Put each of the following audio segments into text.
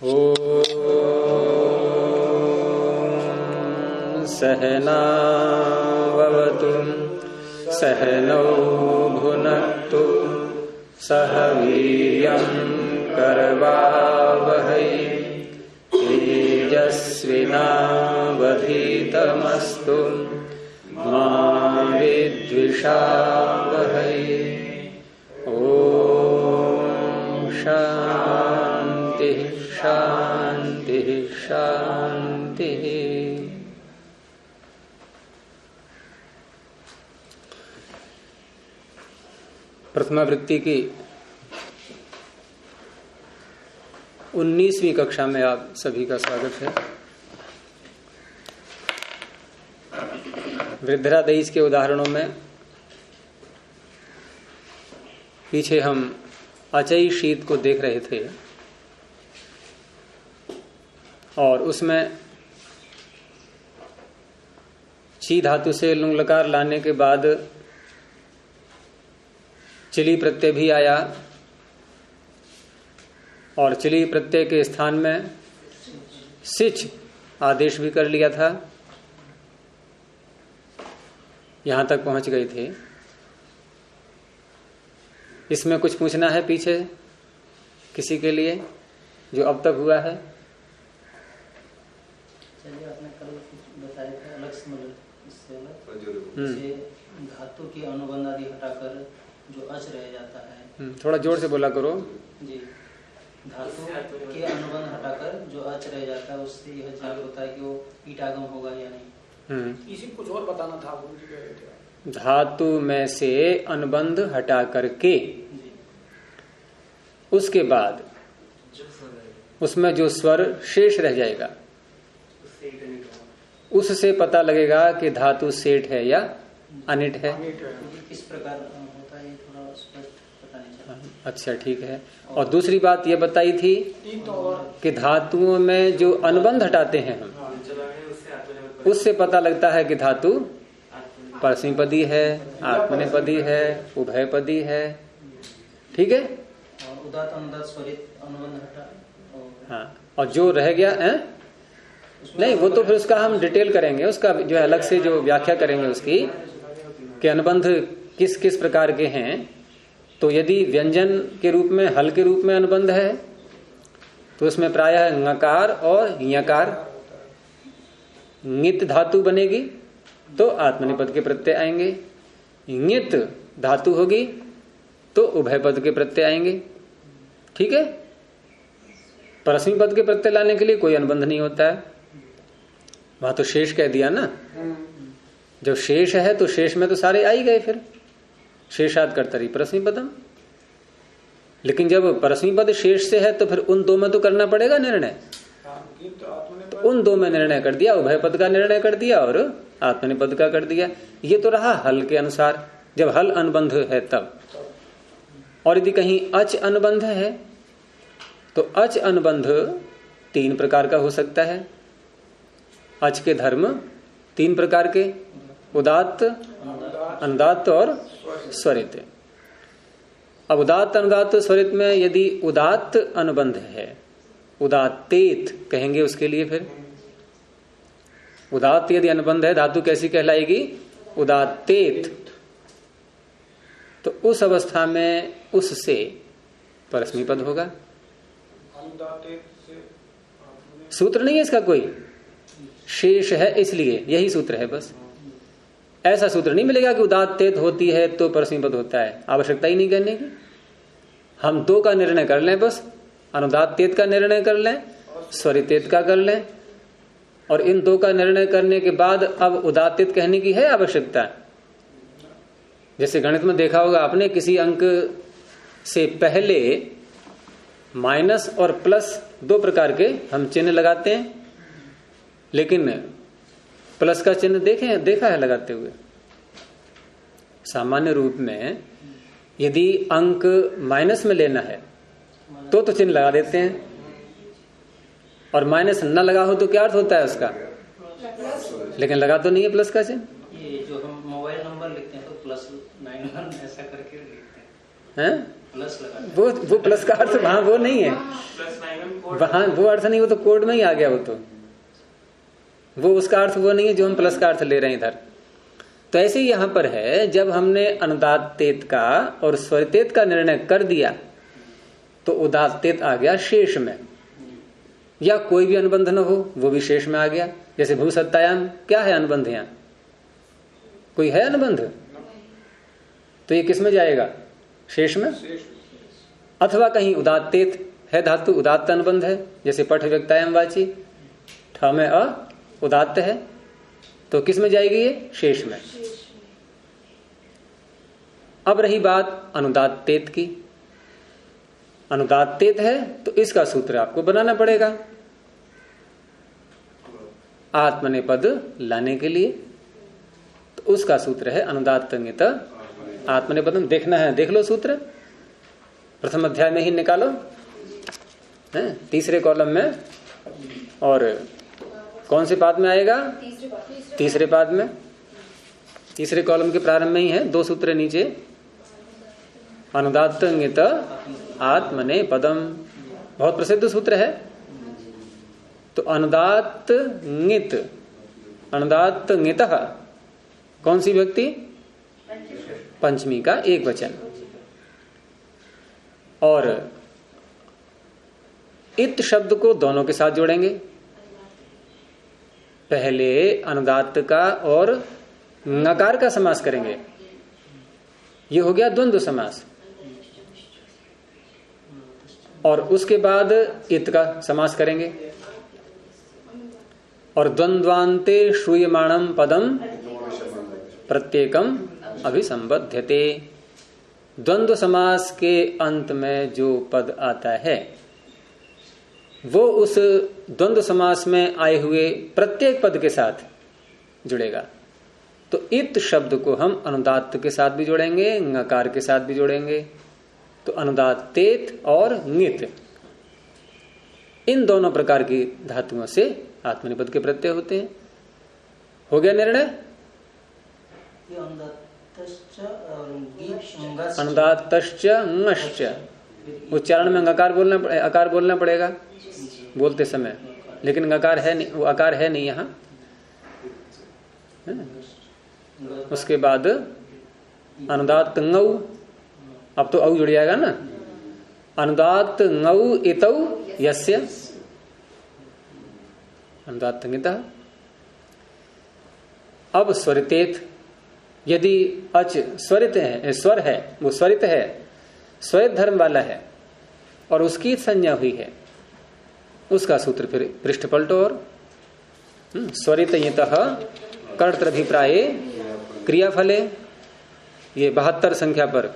ॐ सहनावतु सहनौ भुनक्तु सह वीर्यं करवावहै तेजस्विनावधीतमस्तु मा विद्विषावहै। ॐ शान्ति शान्ति शान्ति। प्रथमावृत्ति की 19वीं कक्षा में आप सभी का स्वागत है। वृद्धरादेश के उदाहरणों में पीछे हम अचयी शीत को देख रहे थे और उसमें ची धातु से लुंग लकार लाने के बाद चिली प्रत्यय भी आया और चिली प्रत्यय के स्थान में सिच आदेश भी कर लिया था। यहां तक पहुंच गए थे। इसमें कुछ पूछना है पीछे किसी के लिए जो अब तक हुआ है? चलिए, आपने कल बताया था अलग से, मतलब इससे अलग धातु की अनुबंध आदि हटाकर जो अच रह जाता है। थोड़ा जोर से बोला करो जी। धातु के अनुबंध हटाकर जो अच रह जाता है उससे यह जान होता है कि वो ईटागम होगा या नहीं। इसी कुछ और बताना था, गुरु जी कह रहे थे। धातु में से अनुबंध हटा करके उसके बाद उसमें जो स्वर शेष रह जाएगा उससे पता लगेगा कि धातु सेठ है या अनिट है। किस प्रकार होता है थोड़ा स्पष्ट पता नहीं चला। अच्छा, ठीक है। और दूसरी बात ये बताई थी कि धातुओं में जो अनुबंध हटाते हैं हम उससे पता लगता है कि धातु परस्मैपदी है, आत्मनेपदी है, उभयपदी है। ठीक है। और उदात्त अनुदात्त स्वरित अनुबंध हटा। हाँ, और जो रह गया है नहीं, वो तो फिर उसका हम डिटेल करेंगे, उसका जो है अलग से जो व्याख्या करेंगे उसकी कि अनुबंध किस किस प्रकार के हैं। तो यदि व्यंजन के रूप में, हल के रूप में अनुबंध है तो उसमें प्रायः ङकार और यकार। ङित धातु बनेगी तो आत्मनेपद के प्रत्यय आएंगे। ङित धातु होगी तो उभय पद के प्रत्यय आएंगे। ठीक है। परस्मै पद के प्रत्यय लाने के लिए कोई अनुबंध नहीं होता है। वहां तो शेष कह दिया ना। जब शेष है तो शेष में तो सारे आ ही गए। फिर शेषाद कर्तरी परस्मै पदम। लेकिन जब परस्मै पद शेष से है तो फिर उन दो में तो करना पड़ेगा निर्णय। उन दो में निर्णय कर दिया, उभय पद का निर्णय कर दिया और आत्मनेपद का कर दिया। ये तो रहा हल के अनुसार, जब हल अनुबंध है तब। और यदि कहीं अच अनुबंध है तो अच अनुबंध 3 प्रकार का हो सकता है। अच के धर्म 3 प्रकार के, उदात्त, अनुदात्त और स्वरित। अब उदात्त, अनुदात्त, स्वरित में यदि उदात्त अनुबंध है, उदात्तेत कहेंगे उसके लिए। फिर उदात्त यदि अनुबंध है, धातु कैसी कहलाएगी? उदात्तेत। तो उस अवस्था में उससे परस्मै पद होगा। सूत्र नहीं है इसका कोई, शेष है इसलिए यही सूत्र है बस। ऐसा सूत्र नहीं मिलेगा कि उदात्तेत होती है तो परस्मै पद होता है, आवश्यकता ही नहीं कहने की। हम 2 का निर्णय कर लें बस, अनुदात्तेत का निर्णय कर लें, स्वरितेत का कर लें, और इन 2 का निर्णय करने के बाद अब उदात्तेत कहने की है आवश्यकता। जैसे गणित में देखा होगा आपने, किसी अंक से पहले माइनस और प्लस 2 प्रकार के हम चिन्ह लगाते हैं, लेकिन प्लस का चिन्ह देखा है लगाते हुए। सामान्य रूप में यदि अंक माइनस में लेना है तो चिन्ह लगा देते हैं, और माइनस न लगा हो तो क्या अर्थ होता है उसका? लेकिन लगा तो नहीं है प्लस का चिन्ह। ये जो हम मोबाइल नंबर लिखते हैं तो +91 ऐसा करके लिखते हैं। प्लस लगा, वो प्लस का अर्थ वहां वो नहीं है, वहां वो अर्थ नहीं, वो तो कोड में ही आ गया। वो उसका अर्थ वो नहीं है जो हम प्लस का अर्थ ले रहे हैं इधर। तो ऐसे ही यहां पर है, जब हमने अनुदात्तेत का और स्वरितेत का निर्णय कर दिया तो उदात्तेत आ गया शेष में, या कोई भी अनुबंध न हो वो भी शेष में आ गया। जैसे भूसत्तायाम क्या है अनुबंध, यहां कोई है अनुबंध, तो ये किस में जाएगा, शेष में। अथवा कहीं उदात्तेत है धातु, उदात्त अनुबंध है, जैसे पठ व्यक्तायाम वाची, ठ में अ उदात्त है, तो किस में जाएगी ये, शेष में। अब रही बात अनुदात्तेत की। अनुदात्तेत है तो इसका सूत्र आपको बनाना पड़ेगा आत्मनेपद लाने के लिए, तो उसका सूत्र है अनुदात्तंगित आत्मनेपदम। देखना है, देख लो सूत्र, प्रथम अध्याय में ही निकालो, है तीसरे कॉलम में, और कौन से पाद में आएगा, तीसरे पाद में, तीसरे कॉलम के प्रारंभ में ही है, 2 सूत्र नीचे। अनुदात्तंगित आत्मनेपदम बहुत प्रसिद्ध सूत्र है। तो अनुदात्त ङित, अनुदात्त ङितः कौन सी व्यक्ति, पंचमी का एक वचन। और इत शब्द को दोनों के साथ जोड़ेंगे, पहले अनुदात्त का और नकार का समास करेंगे, ये हो गया द्वंद्व समास। और उसके बाद इत का समास करेंगे, और द्वंद्वान्ते श्रूयमाणम पदम प्रत्येकम अभिसंबध्यते। द्वंद्व समास के अंत में जो पद आता है वो उस द्वंद्व समास में आए हुए प्रत्येक पद के साथ जुड़ेगा। तो इत शब्द को हम अनुदात्त के साथ भी जोड़ेंगे, ङकार के साथ भी जोड़ेंगे। तो अनुदात्तेत और ङित, इन दोनों प्रकार की धातुओं से आत्मनेपद के प्रत्यय होते हैं। हो गया निर्णय। अनुदात्तश्च ङश्च, उच्चारण में अकार बोलना पड़ेगा बोलते समय, लेकिन अकार है नहीं, वो अकार है नहीं यहाँ। उसके बाद अनुदात्त ङौ, अब तो औ जुड़ जाएगा ना, अनुदात्त ङौ इतौ यस्य, अनुदात्त ङितः। अब स्वरितेत, यदि अच स्वरित है, स्वर है, वो स्वरित है, स्वरित धर्म वाला है और उसकी संज्ञा हुई है, उसका सूत्र फिर पृष्ठ पलटो और स्वरित यतः कर्तृभिप्राये क्रियाफले, ये 72 संख्या पर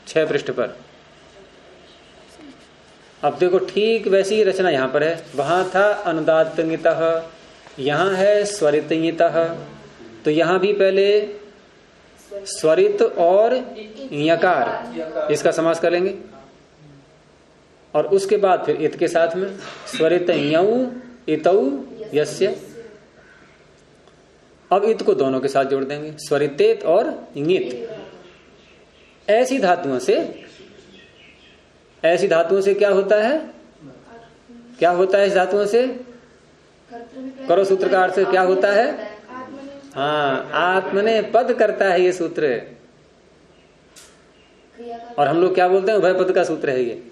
6 पृष्ठ पर। अब देखो ठीक वैसी ही रचना यहां पर है, वहां था अनुदात्तंगितः, यहां है स्वरितंगितः। तो यहां भी पहले स्वरित और यकार, इसका समास कर लेंगे, और उसके बाद फिर इत के साथ में स्वरित यौ इतौ यस्य। अब इत को दोनों के साथ जोड़ देंगे, स्वरितेत और ङित। ऐसी धातुओं से क्या होता है, क्या होता है इस धातुओं से, करो सूत्र का अर्थ क्या होता है, हाँ आत्मने पद करता है ये सूत्र। और हम लोग क्या बोलते हैं, उभय पद का सूत्र है ये।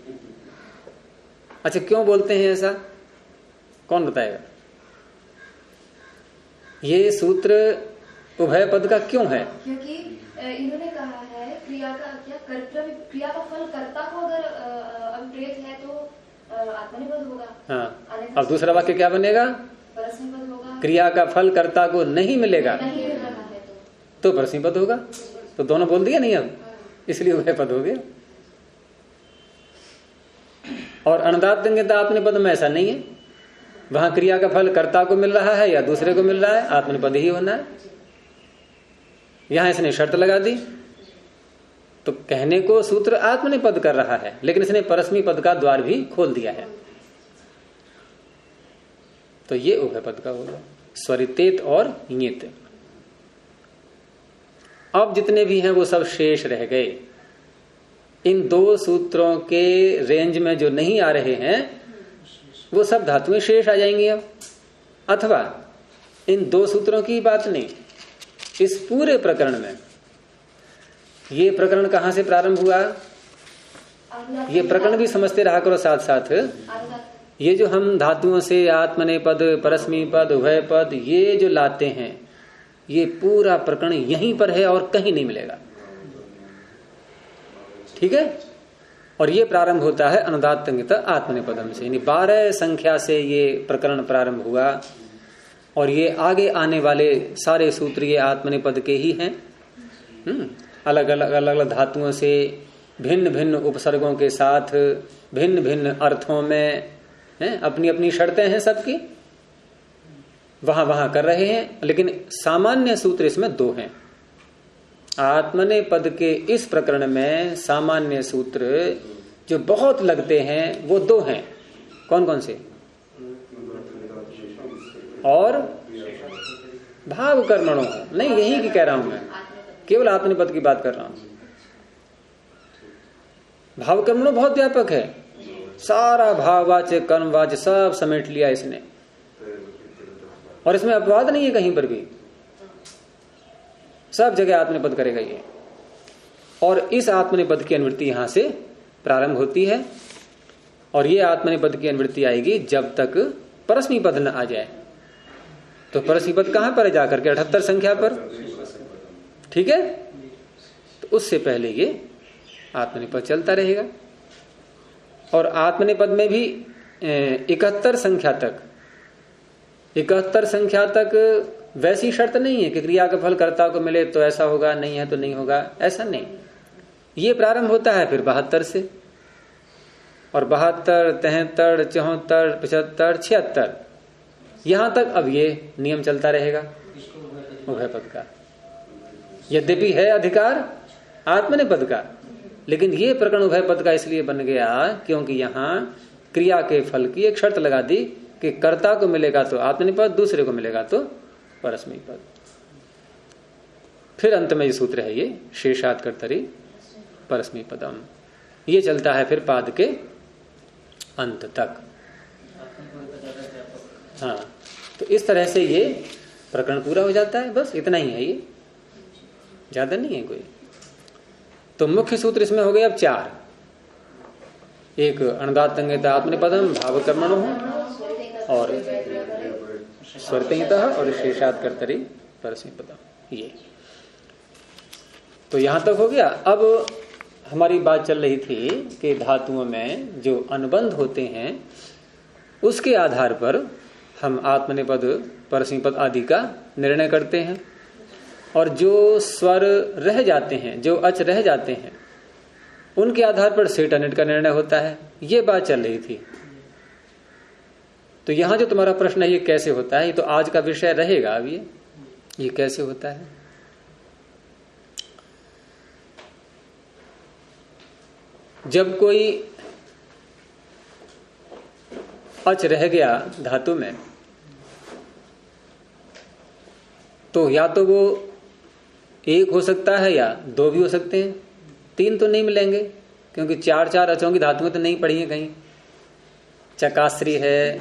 अच्छा क्यों बोलते हैं ऐसा, कौन बताएगा, ये सूत्र उभय पद का क्यों है? क्योंकि इन्होंने कहा है क्रिया का क्या कर्तव्य, क्रिया का फल कर्ता को अगर अभिप्रेत है तो आत्मनेपद होगा। हाँ, अब दूसरा वाक्य क्या बनेगा, परस्मैपद होगा। क्रिया का फल कर्ता को नहीं मिलेगा नहीं तो परस्मैपद होगा। तो दोनों बोल दिया नहीं, अब इसलिए उभय पद हो गया। और अनुदात्तंगित आत्मनेपद में ऐसा नहीं है, वहां क्रिया का फल कर्ता को मिल रहा है या दूसरे को मिल रहा है, आत्मनेपद ही होना है। यहां इसने शर्त लगा दी, तो कहने को सूत्र आत्मनेपद कर रहा है, लेकिन इसने परस्मी पद का द्वार भी खोल दिया है, तो ये उभय पद का होगा, स्वरितेत और ङित। अब जितने भी हैं वो सब शेष रह गए। इन दो सूत्रों के रेंज में जो नहीं आ रहे हैं वो सब धातुएं शेष आ जाएंगी अब। अथवा इन दो सूत्रों की बात नहीं, इस पूरे प्रकरण में, ये प्रकरण कहां से प्रारंभ हुआ, ये प्रकरण भी समझते रहा करो साथ साथ। ये जो हम धातुओं से आत्मनेपद, परस्मी पद, उभय पद ये जो लाते हैं, ये पूरा प्रकरण यहीं पर है और कहीं नहीं मिलेगा। ठीक है। और ये प्रारंभ होता है अनुदात्तंगित आत्मनेपदम से, यानी 12 संख्या से ये प्रकरण प्रारंभ हुआ और ये आगे आने वाले सारे सूत्र ये आत्मनेपद के ही हैं। अलग अलग धातुओं से भिन्न भिन्न उपसर्गों के साथ भिन्न भिन्न अर्थों में अपनी अपनी शर्तें हैं सबकी, वहां वहां कर रहे हैं। लेकिन सामान्य सूत्र इसमें दो हैं। आत्मनेपद के इस प्रकरण में सामान्य सूत्र जो बहुत लगते हैं वो दो हैं। कौन कौन से? और भाव कर्मणों, नहीं यही की कह रहा हूं मैं, केवल आत्मनेपद की बात कर रहा हूं। भाव कर्मणों बहुत व्यापक है, सारा भाववाच्य कर्मवाच्य सब समेट लिया इसने, और इसमें अपवाद नहीं है कहीं पर भी, सब जगह आत्मनेपद करेगा ये। और इस आत्मनेपद की अनुवृत्ति यहां से प्रारंभ होती है, और ये आत्मनेपद की अनुवृत्ति आएगी जब तक परस्मी पद न आ जाए। तो परस्मी पद कहां पर है जाकर के? 78 संख्या पर। ठीक है। तो उससे पहले ये आत्मनेपद चलता रहेगा। और आत्मनेपद में भी 71 संख्या तक वैसी शर्त नहीं है कि क्रिया का फल कर्ता को मिले तो ऐसा होगा, नहीं है तो नहीं होगा, ऐसा नहीं। ये प्रारंभ होता है फिर 72 से, और 72, 73, 74, 75, 76 यहां तक अब ये नियम चलता रहेगा उभय पद का। यद्यपि है अधिकार आत्मनेपद का, लेकिन ये प्रकरण उभय पद का इसलिए बन गया क्योंकि यहां क्रिया के फल की एक शर्त लगा दी कि कर्ता को मिलेगा तो आत्मनेपद, दूसरे को मिलेगा तो परस्मै पद। फिर अंत में ये सूत्र है, ये शेषात् कर्तरि परस्मै पदम, ये चलता है फिर पाद के अंत तक। हाँ, तो इस तरह से ये प्रकरण पूरा हो जाता है। बस इतना ही है, ये ज्यादा नहीं है कोई। तो मुख्य सूत्र इसमें हो गए अब 4। एक अनुदात्तंगित आत्मनेपदम, भाव कर्मणो और स्वरतः और शेषात् कर्तरि परस्मै पदम। ये तो यहां तक हो गया। अब हमारी बात चल रही थी कि धातुओं में जो अनुबंध होते हैं उसके आधार पर हम आत्मनेपद, परस्मै पद आदि का निर्णय करते हैं, और जो स्वर रह जाते हैं, जो अच रह जाते हैं, उनके आधार पर सेट अनिट का निर्णय होता है। ये बात चल रही थी। तो यहां जो तुम्हारा प्रश्न है ये कैसे होता है, ये तो आज का विषय रहेगा। अब ये कैसे होता है? जब कोई अच रह गया धातु में, तो या तो वो एक हो सकता है या दो भी हो सकते हैं, 3 तो नहीं मिलेंगे, क्योंकि 4 अचों की धातुएं तो नहीं पड़ी हैं कहीं। चकाश्री है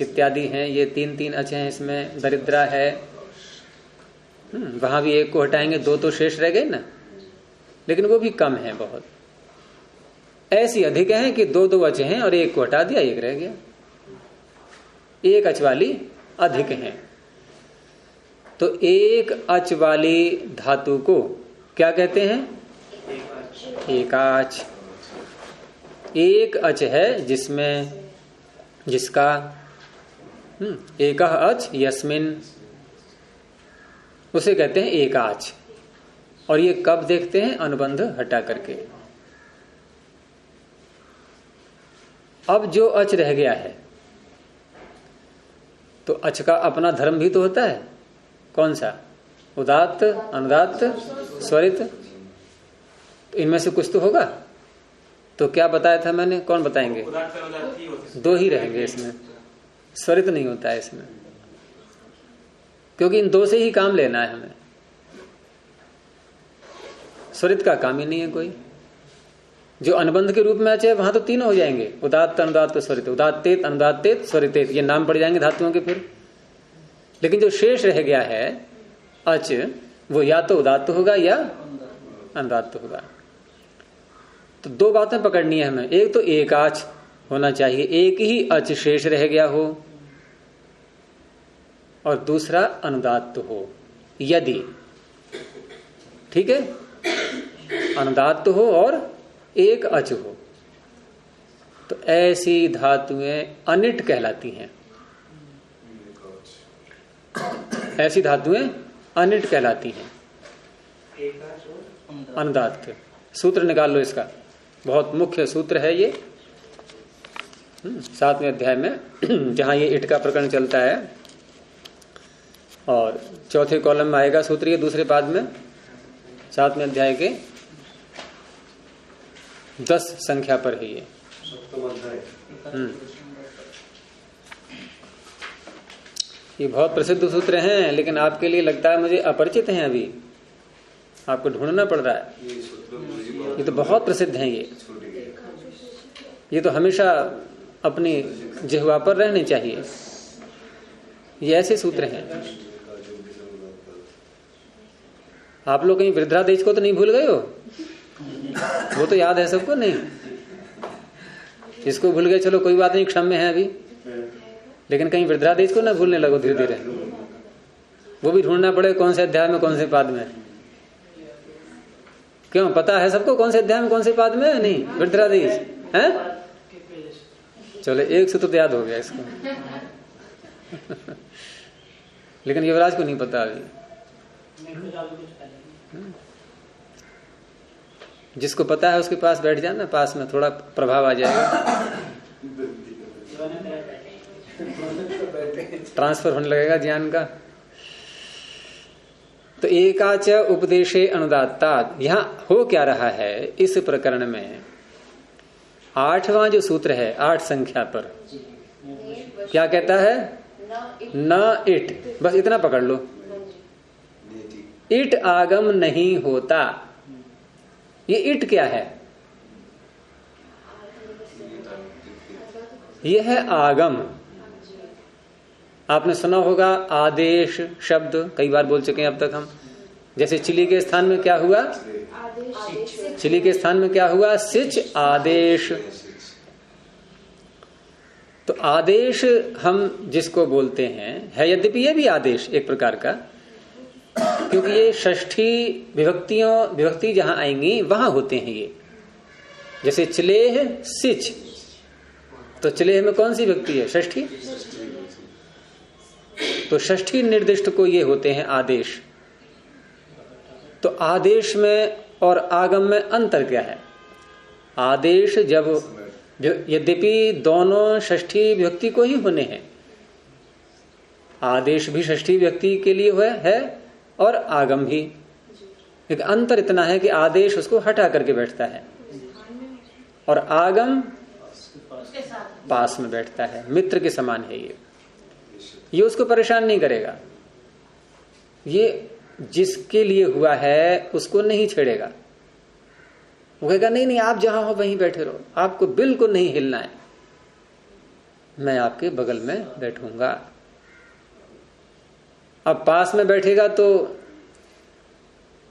इत्यादि हैं, ये 3 अच हैं इसमें। दरिद्रा है, वहां भी एक को हटाएंगे, 2 तो शेष रह गए ना, लेकिन वो भी कम है बहुत। ऐसी अधिक है कि 2 अच हैं और एक को हटा दिया, एक रह गया। एक अच वाली अधिक है। तो एक अच वाली धातु को क्या कहते हैं? एकाच। एक अच है जिसका एकः अच यस्मिन, उसे कहते हैं एकाच। और ये कब देखते हैं? अनुबंध हटा करके। अब जो अच रह गया है, तो अच का अपना धर्म भी तो होता है। कौन सा? उदात्त, अनुदात्त, स्वरित। तो इनमें से कुछ तो होगा। तो क्या बताया था मैंने? कौन बताएंगे? 2 ही रहेंगे इसमें, स्वरित नहीं होता है इसमें, क्योंकि इन 2 से ही काम लेना है हमें। स्वरित का काम ही नहीं है कोई। जो अनुबंध के रूप में अच है वहां तो तीनों हो जाएंगे, उदात्त अनुदात्त स्वरित, उदात्तेत अनुदात्तेत स्वरितेत, ये नाम पड़ जाएंगे धातुओं के फिर। लेकिन जो शेष रह गया है अच, वो या तो उदात्त होगा या अनुदात्त होगा। तो दो बातें पकड़नी है हमें, एक तो एकाच होना चाहिए, एक ही अच शेष रह गया हो, और दूसरा अनुदात्त हो यदि, ठीक है, अनुदात्त हो और एक अच हो, तो ऐसी धातुएं अनिट कहलाती हैं। ऐसी धातुएं अनिट कहलाती हैं, अनुदात्त। सूत्र निकाल लो इसका, बहुत मुख्य सूत्र है ये 7वें अध्याय में, जहां ये इट का प्रकरण चलता है, और चौथे कॉलम में आएगा सूत्र ये दूसरे पाद में, 7वें अध्याय के 10 संख्या पर है ये। ये बहुत प्रसिद्ध सूत्र हैं, लेकिन आपके लिए लगता है मुझे अपरिचित हैं, अभी आपको ढूंढना पड़ रहा है। ये तो बहुत प्रसिद्ध हैं, ये तो हमेशा अपनी जिह्वा पर रहने चाहिए। ये ऐसे सूत्र हैं। आप लोग कहीं वृद्धादेश को तो नहीं भूल गए हो? वो तो याद है सबको, नहीं? इसको भूल गए, चलो कोई बात नहीं, क्षम्य है अभी, लेकिन कहीं वृद्धादेश को ना भूलने लगो धीरे धीरे। वो भी ढूंढना पड़े कौन से अध्याय में कौन से पाद में। क्यों, पता है सबको कौन से अध्याय में कौन से पाद में? नहीं, वृद्धादेश है। चलो एक सूत्र तो याद हो गया इसको। लेकिन युवराज को नहीं पता अभी। जिसको पता है उसके पास बैठ जाना, पास में थोड़ा प्रभाव आ जाएगा, ट्रांसफर होने लगेगा ज्ञान का। तो एकाच उपदेशे अनुदात्तात्, यहां हो क्या रहा है इस प्रकरण में? 8वां जो सूत्र है 8 संख्या पर क्या कहता है? न इट, बस इतना पकड़ लो। इट आगम नहीं होता। ये इट क्या है? यह है आगम। आपने सुना होगा आदेश शब्द, कई बार बोल चुके हैं अब तक हम। जैसे चिली के स्थान में क्या हुआ? चिली के स्थान में क्या हुआ? सिच आदेश। तो आदेश हम जिसको बोलते हैं है यद्यपि ये भी आदेश एक प्रकार का, क्योंकि ये षष्ठी विभक्ति जहां आएंगी वहां होते हैं ये। जैसे चिलेह सिच, तो चिलेह में कौन सी विभक्ति है? षष्ठी। तो षष्ठी निर्दिष्ट को ये होते हैं आदेश। तो आदेश में और आगम में अंतर क्या है? आदेश जब, यद्यपि दोनों षष्ठी विभक्ति को ही होने हैं, आदेश भी षष्ठी विभक्ति के लिए हुआ है और आगम भी। एक अंतर इतना है कि आदेश उसको हटा करके बैठता है और आगम पास में बैठता है, मित्र के समान है ये उसको परेशान नहीं करेगा। ये जिसके लिए हुआ है उसको नहीं छेड़ेगा। वो कहेगा नहीं नहीं, आप जहां हो वहीं बैठे रहो, आपको बिल्कुल नहीं हिलना है, मैं आपके बगल में बैठूंगा। अब पास में बैठेगा तो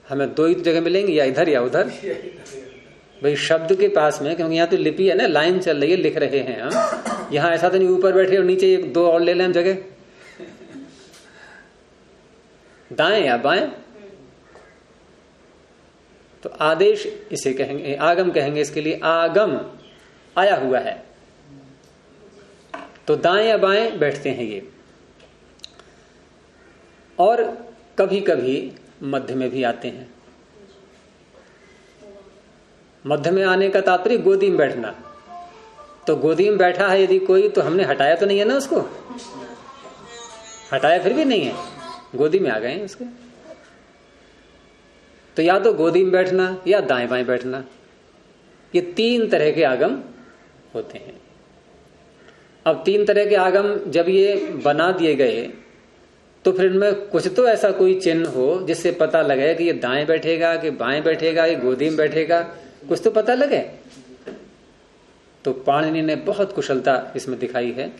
हमें दो ही जगह मिलेंगी, या इधर या उधर। भाई शब्द के पास में, क्योंकि यहाँ तो लिपि है ना, लाइन चल रही है, लिख रहे हैं हम। यहाँ ऐसा तो नहीं ऊपर बैठे और नीचे एक दो और ले लें जगह, दाएं या बाएं। तो आदेश इसे कहेंगे, आगम कहेंगे इसके लिए। आगम आया हुआ है तो दाएं या बाएं बैठते हैं ये। और कभी कभी मध्य में भी आते हैं। मध्य में आने का तात्पर्य गोदी में बैठना। तो गोदी में बैठा है यदि कोई, तो हमने हटाया तो नहीं है ना उसको, हटाया फिर भी नहीं है, गोदी में आ गए हैं उसके। तो या तो गोदी में बैठना या दाएं बाएं बैठना, ये 3 तरह के आगम होते हैं। अब 3 तरह के आगम जब ये बना दिए गए, तो फिर इनमें कुछ तो ऐसा कोई चिन्ह हो जिससे पता लगे कि ये दाएं बैठेगा कि बाएं बैठेगा, ये गोदी में बैठेगा। कुछ तो पता लगे। तो पाणिनि ने बहुत कुशलता इसमें दिखाई है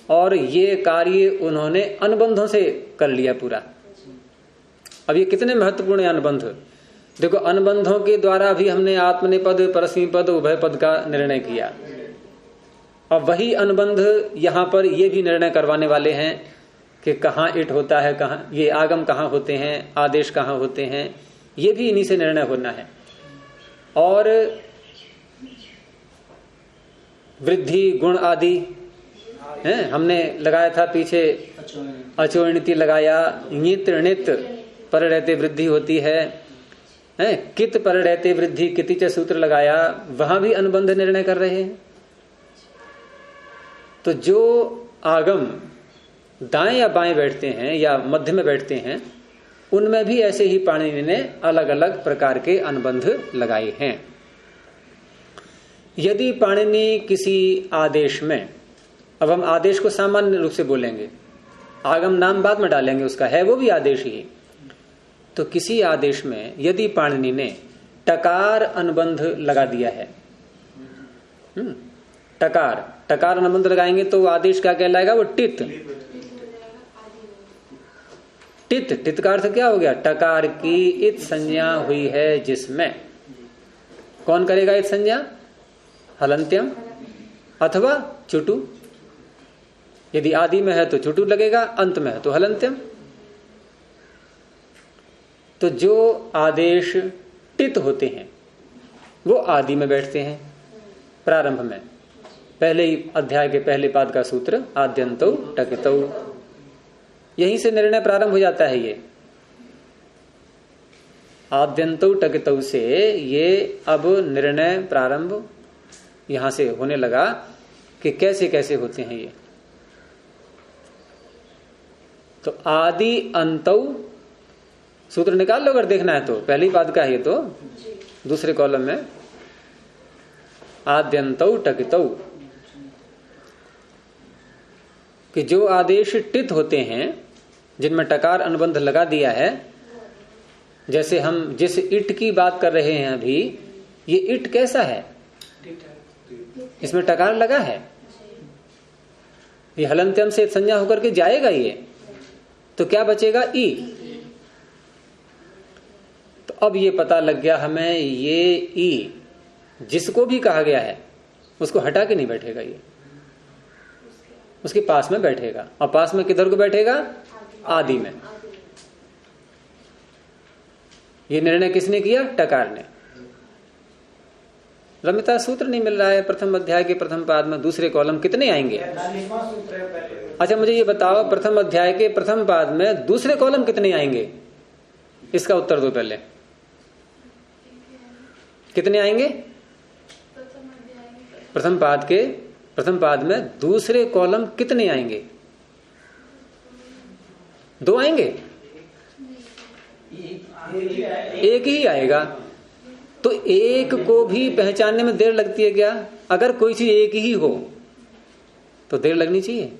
और ये कार्य उन्होंने अनुबंधों से कर लिया पूरा। अब ये कितने महत्वपूर्ण है अनुबंध। देखो, अनुबंधों के द्वारा भी हमने आत्मनेपद, परस्मैपद, उभय पद का निर्णय किया। अब वही अनुबंध यहां पर ये भी निर्णय करवाने वाले हैं कि कहाँ इट होता है, कहाँ ये आगम कहाँ होते हैं, आदेश कहाँ होते हैं, ये भी इन्हीं से निर्णय होना है। और वृद्धि गुण आदि है, हमने लगाया था पीछे, अचोणिति लगाया, नित णित पर रहते वृद्धि होती है, कित पर रहते वृद्धि कितिच सूत्र लगाया, वहां भी अनुबंध निर्णय कर रहे हैं। तो जो आगम दाएं या बाएं बैठते हैं या मध्य में बैठते हैं, उनमें भी ऐसे ही पाणिनि ने अलग अलग प्रकार के अनुबंध लगाए हैं। यदि पाणिनि किसी आदेश में, अब हम आदेश को सामान्य रूप से बोलेंगे, आगम नाम बाद में डालेंगे उसका, है वो भी आदेश ही। तो किसी आदेश में यदि पाणिनि ने टकार अनुबंध लगा दिया है, टकार अनुबंध लगाएंगे तो आदेश क्या कहलाएगा? वो टित का अर्थ क्या हो गया? टकार की इत संज्ञा हुई है जिसमें। कौन करेगा इत संज्ञा? हलंत्यम अथवा चुटु। यदि आदि में है तो चुटु लगेगा, अंत में है तो हलंत्यम। तो जो आदेश टित होते हैं वो आदि में बैठते हैं, प्रारंभ में। पहले ही अध्याय के पहले पाद का सूत्र आद्यंतो टकितो, यहीं से निर्णय प्रारंभ हो जाता है। ये आद्यंतो टकितो से ये अब निर्णय प्रारंभ यहां से होने लगा कि कैसे कैसे होते हैं ये। तो आदि अंतौ सूत्र निकाल लो अगर देखना है तो, पहली पाद का है ये तो, दूसरे कॉलम में आद्यंतौ टकितौ, कि जो आदेश टित होते हैं जिनमें टकार अनुबंध लगा दिया है, जैसे हम जिस इट की बात कर रहे हैं अभी, ये इट कैसा है? इसमें टकार लगा है, ये हलंत्यम से संज्ञा होकर के जाएगा ये, तो क्या बचेगा? ई। तो अब ये पता लग गया हमें, ये ई जिसको भी कहा गया है उसको हटा के नहीं बैठेगा, ये उसके पास में बैठेगा। और पास में किधर को बैठेगा? आदि में। ये निर्णय किसने किया? टकार ने। रमिता सूत्र नहीं मिल रहा है प्रथम अध्याय के प्रथम पाद में, दूसरे कॉलम कितने आएंगे? अच्छा मुझे ये बताओ, प्रथम अध्याय के प्रथम पाद में दूसरे कॉलम कितने आएंगे? इसका उत्तर दो पहले। कितने आएंगे? प्रथम पाद में दूसरे कॉलम कितने आएंगे? दो आएंगे? एक ही आएगा। तो एक को भी पहचानने में देर लगती है क्या? अगर कोई चीज एक ही हो तो देर लगनी चाहिए,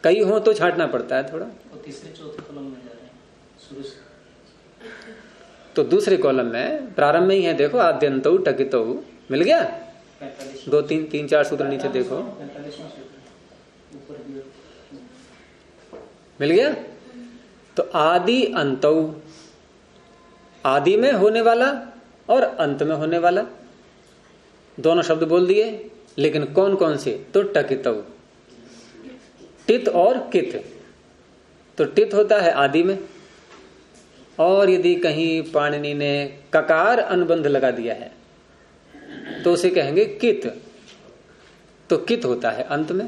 कई हो तो छांटना पड़ता है थोड़ा। तो तीसरे चौथे कॉलम में जा रहे हैं शुरू से। तो दूसरे कॉलम में प्रारंभ में ही है, देखो आद्यंतो टकितो मिल गया। 2-3-4 सूत्र नीचे देखो, मिल गया। तो आदि अंतौ, आदि में होने वाला और अंत में होने वाला, दोनों शब्द बोल दिए। लेकिन कौन कौन से? तो टकितौ, टित और कित। तो टित होता है आदि में, और यदि कहीं पाणिनि ने ककार अनुबंध लगा दिया है तो उसे कहेंगे कित। तो कित होता है अंत में।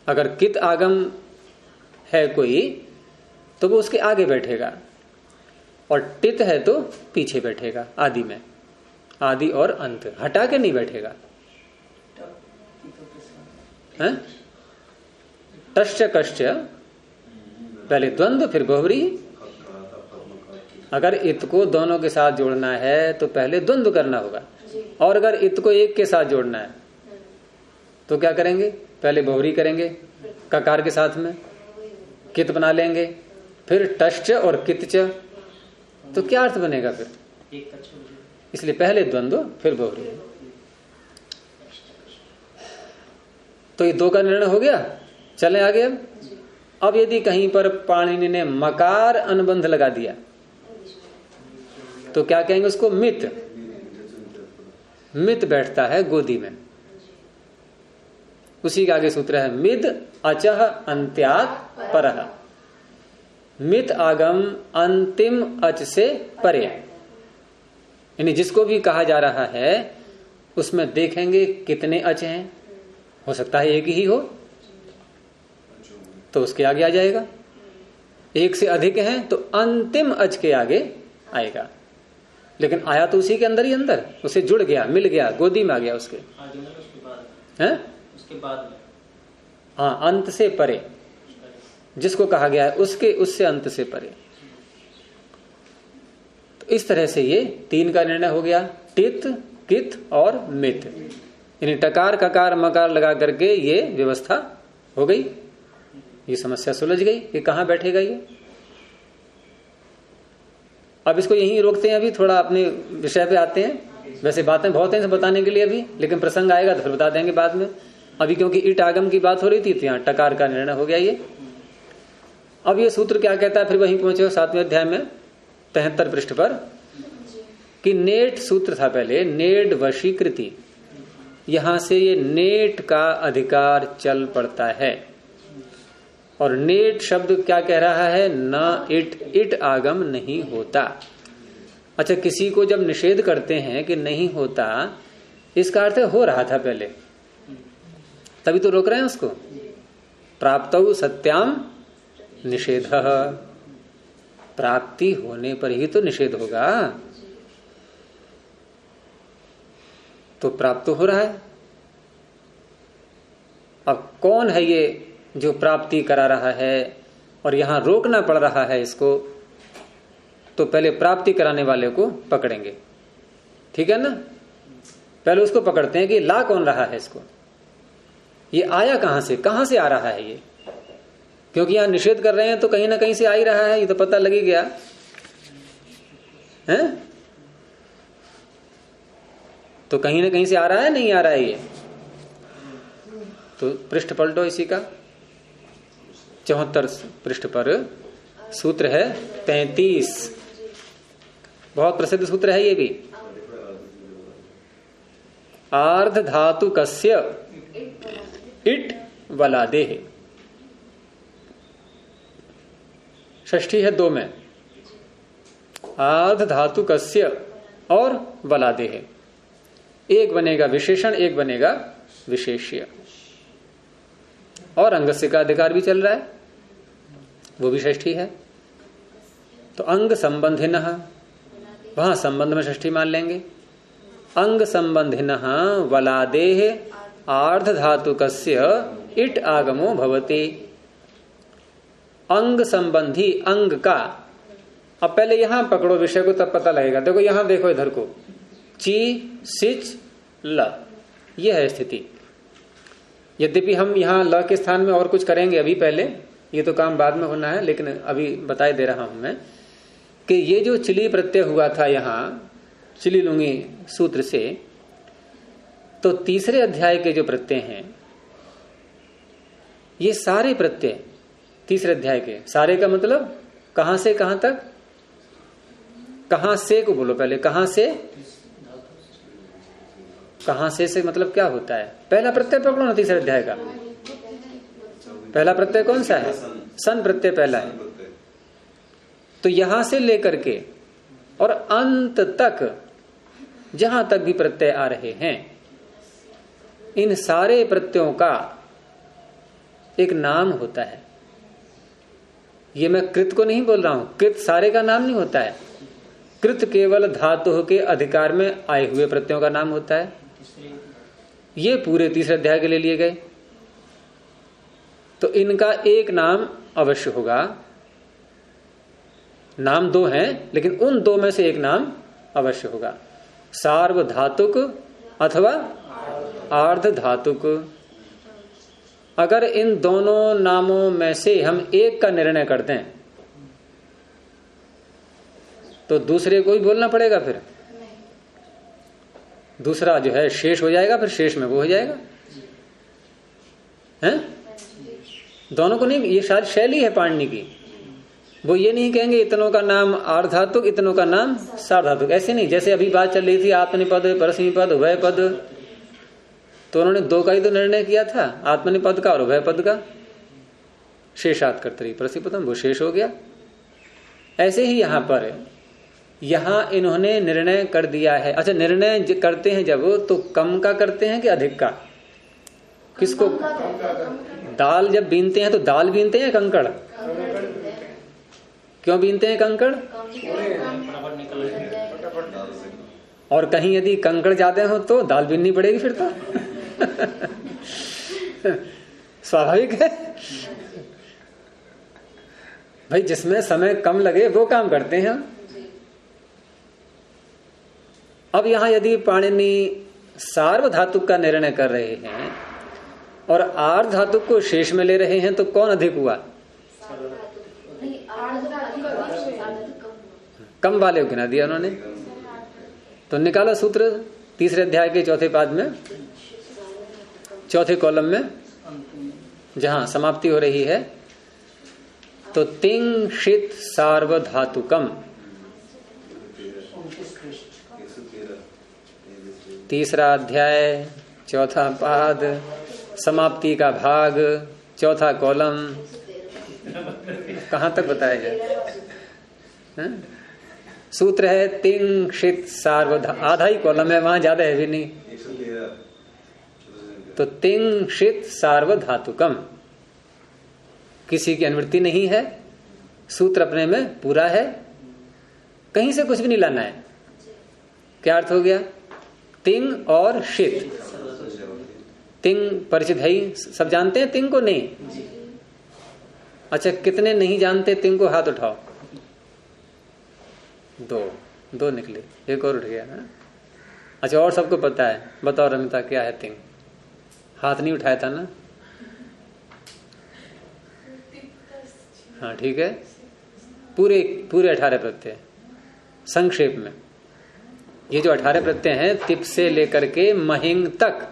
अगर कित आगम है कोई तो वो उसके आगे बैठेगा, और टित है तो पीछे बैठेगा आदि में। आदि और अंत हटा के नहीं बैठेगा। तश्च कश्च, पहले द्वंद्व फिर बहुव्री। अगर इत को दोनों के साथ जोड़ना है तो पहले द्वंद्व करना होगा, और अगर इत को एक के साथ जोड़ना है तो क्या करेंगे? पहले बहुव्री करेंगे ककार के साथ में, कित बना लेंगे, फिर टश्च और कितच। तो क्या अर्थ बनेगा फिर? एक का छोड़ दिया। इसलिए पहले द्वंद्व फिर बहुरी। तो ये दो का निर्णय हो गया। चलें आगे। अब यदि कहीं पर पाणिनि ने मकार अनुबंध लगा दिया तो क्या कहेंगे उसको? मित। मित बैठता है गोदी में। उसी के आगे सूत्र है मिद अचह अंत्यात् परः। मित आगम अंतिम अच से परे। यानी जिसको भी कहा जा रहा है उसमें देखेंगे कितने अच हैं। हो सकता है एक ही हो तो उसके आगे आ जाएगा। एक से अधिक हैं तो अंतिम अच के आगे आएगा। लेकिन आया तो उसी के अंदर ही अंदर, उसे जुड़ गया, मिल गया, गोदी में आ गया उसके। हैं? उसके बाद में हाँ, अंत से परे जिसको कहा गया है उसके, उससे अंत से परे। तो इस तरह से ये तीन का निर्णय हो गया, टित, कित और मित। यानी टकार ककार मकार लगा करके ये व्यवस्था हो गई। ये समस्या सुलझ गई कि कहां बैठेगा ये। अब इसको यहीं रोकते हैं, अभी थोड़ा अपने विषय पे आते हैं। वैसे बातें बहुत हैं बताने के लिए अभी, लेकिन प्रसंग आएगा तो फिर बता देंगे बाद में। अभी क्योंकि ईट आगम की बात हो रही थी तो यहाँ टकार का निर्णय हो गया ये। अब ये सूत्र क्या कहता है, फिर वहीं पहुंचे 7वें अध्याय में 73 पृष्ठ पर, कि नेट सूत्र था पहले, नेड वशीकृति। यहां से ये नेट का अधिकार चल पड़ता है। और नेट शब्द क्या कह रहा है? न इट आगम नहीं होता। अच्छा, किसी को जब निषेध करते हैं कि नहीं होता, इसका अर्थ हो रहा था पहले, तभी तो रोक रहे हैं उसको। प्राप्तौ सत्याम निषेध, प्राप्ति होने पर ही तो निषेध होगा। तो प्राप्त हो रहा है। अब कौन है ये जो प्राप्ति करा रहा है और यहां रोकना पड़ रहा है इसको? तो पहले प्राप्ति कराने वाले को पकड़ेंगे, ठीक है ना। पहले उसको पकड़ते हैं कि ला कौन रहा है इसको, ये आया कहां से आ रहा है ये। क्योंकि यहां निषेध कर रहे हैं तो कहीं ना कहीं से आ ही रहा है, ये तो पता लग ही गया है। तो कहीं ना कहीं से आ रहा है, नहीं आ रहा है ये। तो पृष्ठ पलटो इसी का, 74 पृष्ठ पर सूत्र है 33। बहुत प्रसिद्ध सूत्र है ये भी। आर्ध धातु कस्य इट वलादेह। षष्ठी है 2 में। आर्ध धातु कस्य और वलादेह। एक बनेगा विशेषण, एक बनेगा विशेष्य। और अंगस्य का अधिकार भी चल रहा है, वो भी षष्ठी है। तो अंग संबंधिनः, वहां संबंध में षष्ठी मान लेंगे। अंग संबंधिनः वलादेह आर्ध धातुकस्य इट आगमो भवति। अंग संबंधी अंग का। अब पहले यहां पकड़ो विषय को, तब पता लगेगा। देखो यहां, देखो इधर को, ची सिच ल, यह है स्थिति। यद्यपि हम यहां ल के स्थान में और कुछ करेंगे अभी, पहले ये तो काम बाद में होना है, लेकिन अभी बताए दे रहा हूं मैं कि ये जो चिली प्रत्यय हुआ था यहां चिली लूंगी सूत्र से, तो तीसरे अध्याय के जो प्रत्यय हैं ये सारे प्रत्यय तीसरे अध्याय के, सारे का मतलब कहां से कहां तक? कहां से को बोलो पहले, कहां से? कहां से मतलब क्या होता है? पहला प्रत्यय पकड़ो ना तीसरे अध्याय का। पहला प्रत्यय कौन सा है? सन प्रत्यय पहला है। तो यहां से लेकर के और अंत तक, जहां तक भी प्रत्यय आ रहे हैं, इन सारे प्रत्ययों का एक नाम होता है। ये मैं कृत को नहीं बोल रहा हूं, कृत सारे का नाम नहीं होता है। कृत केवल धातु के अधिकार में आए हुए प्रत्ययों का नाम होता है। ये पूरे तीसरे अध्याय के लिए लिए गए। तो इनका एक नाम अवश्य होगा। नाम 2 हैं, लेकिन उन 2 में से एक नाम अवश्य होगा, सार्वधातुक अथवा आर्ध धातुक। अगर इन दोनों नामों में से हम एक का निर्णय करते हैं तो दूसरे को ही बोलना पड़ेगा, फिर दूसरा जो है शेष हो जाएगा, फिर शेष में वो हो जाएगा, हैं? दोनों को नहीं, ये शायद शैली है पाणिनि की। वो ये नहीं कहेंगे इतनों का नाम आर्धातुक, इतनों का नाम सार्वधातुक, ऐसे नहीं। जैसे अभी बात चल रही थी आत्मनिपद, परस्मैपद, उभयपद, तो उन्होंने दो का ही तो निर्णय किया था, आत्मनिपद का और उभयपद का। शेषात् कर्तरि परस्मैपदम, वो शेष हो गया। ऐसे ही यहां पर, यहां इन्होंने निर्णय कर दिया है। अच्छा, निर्णय करते हैं जब, तो कम का करते हैं कि अधिक का? किसको? दाल जब बीनते हैं तो दाल बीनते हैं कंकड़? क्यों बीनते हैं कंकड़? और कहीं यदि कंकड़ ज्यादा हो तो दाल बीननी पड़ेगी फिर तो स्वाभाविक है भाई, जिसमें समय कम लगे वो काम करते हैं। अब यहां यदि पाणिनि सार्वधातुक का निर्णय कर रहे हैं और आर्ध धातुक को शेष में ले रहे हैं, तो कौन अधिक हुआ? कम वाले को गिना दिया उन्होंने। तो निकाला सूत्र तीसरे अध्याय के चौथे पाद में, चौथे कॉलम में जहां समाप्ति हो रही है, तो तिंग षित सार्वधातुकम, तीसरा अध्याय चौथा पाद समाप्ति का भाग चौथा कॉलम, कहां तक बताया जाए? सूत्र है तिंग षित सार्वधा, आधा ही कॉलम है, वहां ज्यादा है भी नहीं। तो तिंग षित सार्वधातुकम, किसी की अनुवृत्ति नहीं है, सूत्र अपने में पूरा है, कहीं से कुछ भी नहीं लाना है। क्या अर्थ हो गया? तिंग और षित। तिंग परिचित है ही, सब जानते हैं तिंग को? नहीं। अच्छा, कितने नहीं जानते तिंग को? हाथ उठाओ। दो निकले, एक और उठ गया ना। अच्छा, और सबको पता है? बताओ रमिता, क्या है तिंग? हाथ नहीं उठाया था ना? हाँ ठीक है, पूरे 18 प्रत्यय संक्षेप में। ये जो 18 प्रत्यय हैं, तिप से लेकर के महिंग तक,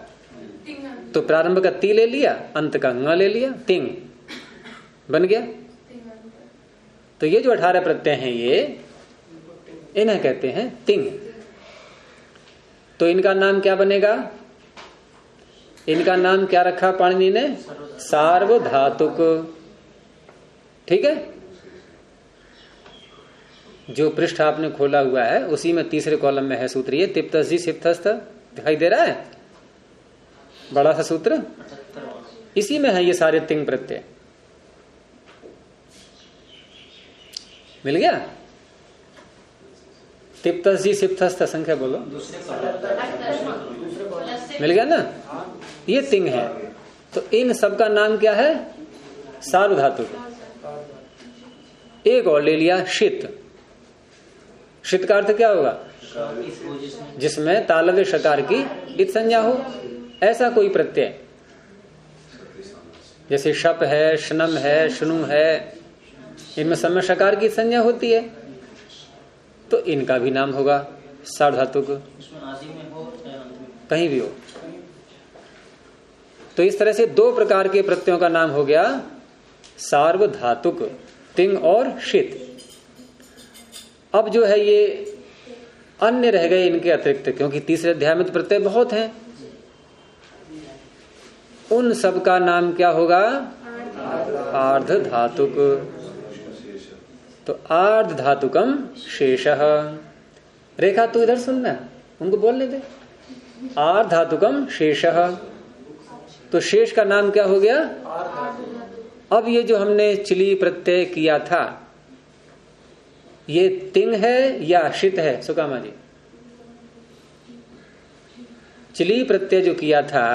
तो प्रारंभ का ती ले लिया, अंत का ng ले लिया, तिंग बन गया। तो ये जो 18 प्रत्यय हैं, ये इन्हें कहते हैं तिंग। तो इनका नाम क्या बनेगा? इनका नाम क्या रखा पाणिनि ने? सार्वधातुक। ठीक है, जो पृष्ठ आपने खोला हुआ है उसी में तीसरे कॉलम में है सूत्र, ये तिप्तसी सिप्तस्थ दिखाई दे रहा है, बड़ा सा सूत्र, इसी में है ये सारे तिंग प्रत्यय। मिल गया? तिप्तसी सिप्तस्थ संख्या बोलो। मिल गया ना? ये तिंग है। तो इन सब का नाम क्या है? सार्वधातुक। एक और ले लिया, षित। षित का अर्थ क्या होगा? जिसमें तालव्य शकार की इत संज्ञा हो, ऐसा कोई प्रत्यय, जैसे शप है, शनम है, शनु है, इनमें सब में शकार की संज्ञा होती है, तो इनका भी नाम होगा सार्वधातुक, कहीं भी हो। तो इस तरह से दो प्रकार के प्रत्ययों का नाम हो गया सार्वधातुक, तिंग और षित। अब जो है ये अन्य रह गए इनके अतिरिक्त, क्योंकि तीसरे अध्याय में तो प्रत्यय बहुत हैं। उन सब का नाम क्या होगा? आर्ध धातुक। तो आर्ध धातुकम शेषः। रेखा तू इधर सुनना, उनको बोलने दे। आर्ध धातुकम शेषः, तो शेष का नाम क्या हो गया? अब ये जो हमने चिली प्रत्यय किया था, ये तिंग है या षित है? सुकामा जी, चिली प्रत्यय जो किया था,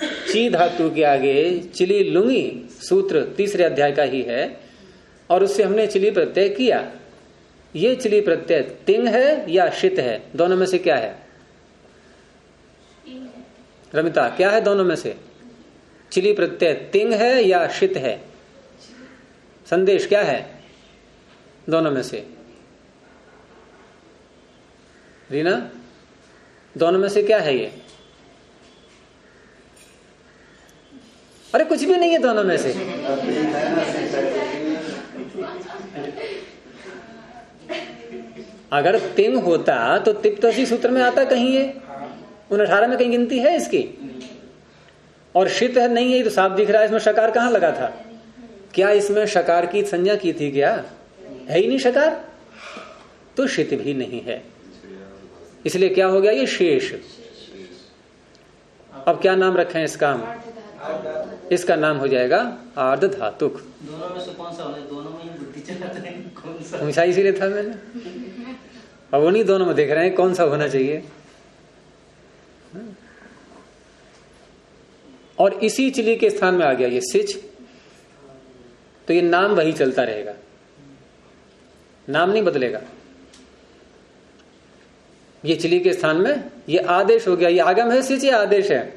ची धातु के आगे चिली लुंगी सूत्र तीसरे अध्याय का ही है, और उससे हमने चिली प्रत्यय किया। ये चिली प्रत्यय तिंग है या षित है? दोनों में से क्या है? रमिता, क्या है दोनों में से? चिली प्रत्यय तिंग है या षित है? संदेश क्या है दोनों में से? रीना, दोनों में से क्या है ये? अरे कुछ भी नहीं है दोनों में से। अगर तिंग होता तो तिप्तसी सूत्र में आता कहीं ये, उन 18 में कहीं गिनती है इसकी? और शित है नहीं है तो साफ दिख रहा है, इसमें शकार कहां लगा था? क्या इसमें शकार की संज्ञा की थी? क्या है ही नहीं शकार, तो शित भी नहीं है, इसलिए क्या हो गया ये शेष। अब क्या नाम रखें इसका? इसका नाम हो जाएगा आर्ध धातुक। दोनों में से कौन सा होना? दोनों में ही बुद्धि चलाते हैं, कौन सा? हमेशा इसीलिए था मैंने, अब वो नहीं दोनों में देख रहे हैं कौन सा होना चाहिए। और इसी चिली के स्थान में आ गया ये सिच, तो ये नाम वही चलता रहेगा, नाम नहीं बदलेगा। ये चिली के स्थान में ये आदेश हो गया। ये आगम है सिच या आदेश है?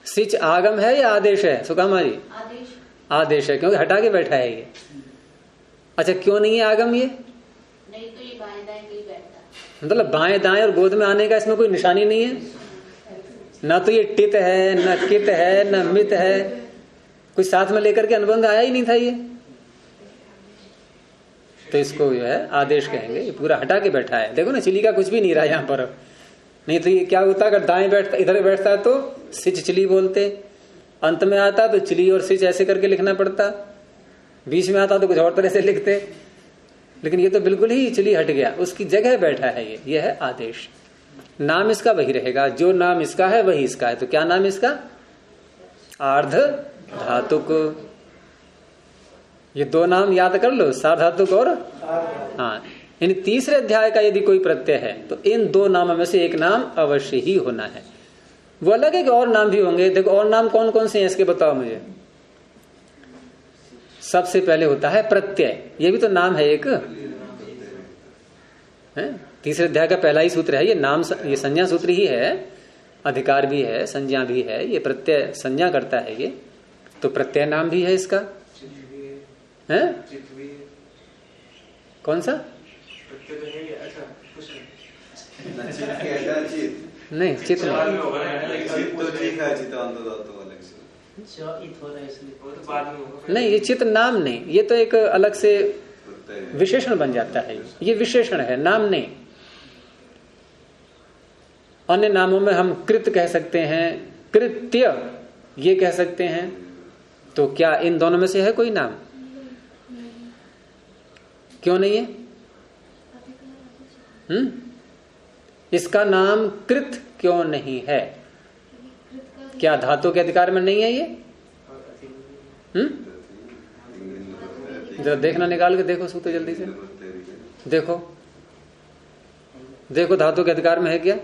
सिच आगम है या आदेश है सुकामा जी? आदेश। आदेश है, क्योंकि हटा के बैठा है ये। अच्छा, क्यों नहीं है आगम ये? नहीं तो ये बाएं दाएं नहीं बैठता, मतलब बाएं दाएं और गोद में आने का इसमें कोई निशानी नहीं है। ना तो ये टित है, न कित है, न मित है, कुछ साथ में लेकर के अनुबंध आया ही नहीं था ये, तो इसको जो है आदेश कहेंगे। ये पूरा हटा के बैठा है। देखो ना, चिली का कुछ भी नहीं रहा यहाँ पर। नहीं तो ये क्या होता, अगर दाएं बैठता इधर बैठता तो सिच चिली बोलते, अंत में आता तो चिली और सिच ऐसे करके लिखना पड़ता, बीच में आता तो कुछ और तरह से लिखते। लेकिन ये तो बिल्कुल ही चिली हट गया, उसकी जगह बैठा है ये है आदेश। नाम इसका वही रहेगा, जो नाम इसका है वही इसका है। तो क्या नाम इसका? आर्ध धातुक। ये दो नाम याद कर लो, सार्वधातुक और हाँ। इन तीसरे अध्याय का यदि कोई प्रत्यय है तो इन दो नामों में से एक नाम अवश्य ही होना है। वो अलग है कि और नाम भी होंगे। देखो और नाम कौन कौन से हैं इसके बताओ मुझे। सबसे पहले होता है प्रत्यय, ये भी तो नाम है एक है? तीसरे अध्याय का पहला ही सूत्र है ये। नाम ये संज्ञा सूत्र ही है, अधिकार भी है, संज्ञा भी है। ये प्रत्यय संज्ञा करता है ये, तो प्रत्यय नाम भी है इसका है? कौन सा? नहीं, चित्र नहीं, ये चित्र नाम नहीं, ये तो एक अलग से विशेषण बन जाता है। ये विशेषण है, नाम नहीं। अन्य नामों में हम कृत कह सकते हैं, कृत्य ये कह सकते हैं। तो क्या इन दोनों में से है कोई नाम? क्यों नहीं है? इसका नाम कृत क्यों नहीं है? क्या धातु के अधिकार में नहीं है ये? जरा देखना, निकाल के देखो सूत्र जल्दी से। देखो देखो धातु के अधिकार में है क्या?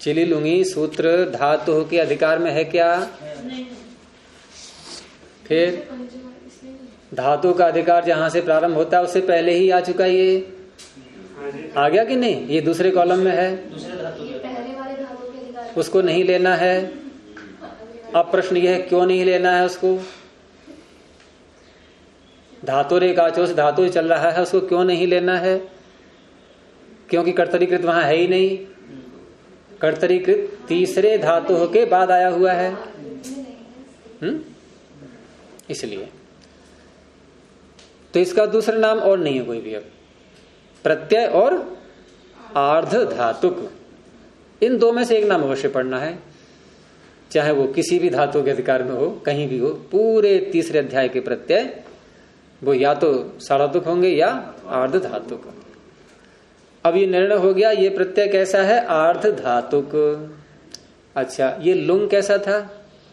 चिली लुंगी सूत्र धातु के अधिकार में है क्या? फिर धातु का अधिकार जहां से प्रारंभ होता है उससे पहले ही आ चुका, ये आ गया कि नहीं? ये दूसरे कॉलम में है, उसको नहीं लेना है। अब प्रश्न यह है क्यों नहीं लेना है उसको? धातु रे काचो से धातु चल रहा है, उसको क्यों नहीं लेना है? क्योंकि कर्तरीकृत वहां है ही नहीं। कर्तरीकृत तीसरे धातु के बाद आया हुआ है, इसलिए तो इसका दूसरा नाम और नहीं है कोई भी। अब प्रत्यय और आर्ध धातुक, इन दो में से एक नाम अवश्य पढ़ना है, चाहे वो किसी भी धातु के अधिकार में हो, कहीं भी हो। पूरे तीसरे अध्याय के प्रत्यय वो या तो सार्वधातुक होंगे या आर्ध धातुक। अब ये निर्णय हो गया, ये प्रत्यय कैसा है? आर्ध धातुक। अच्छा, ये लुंग कैसा था?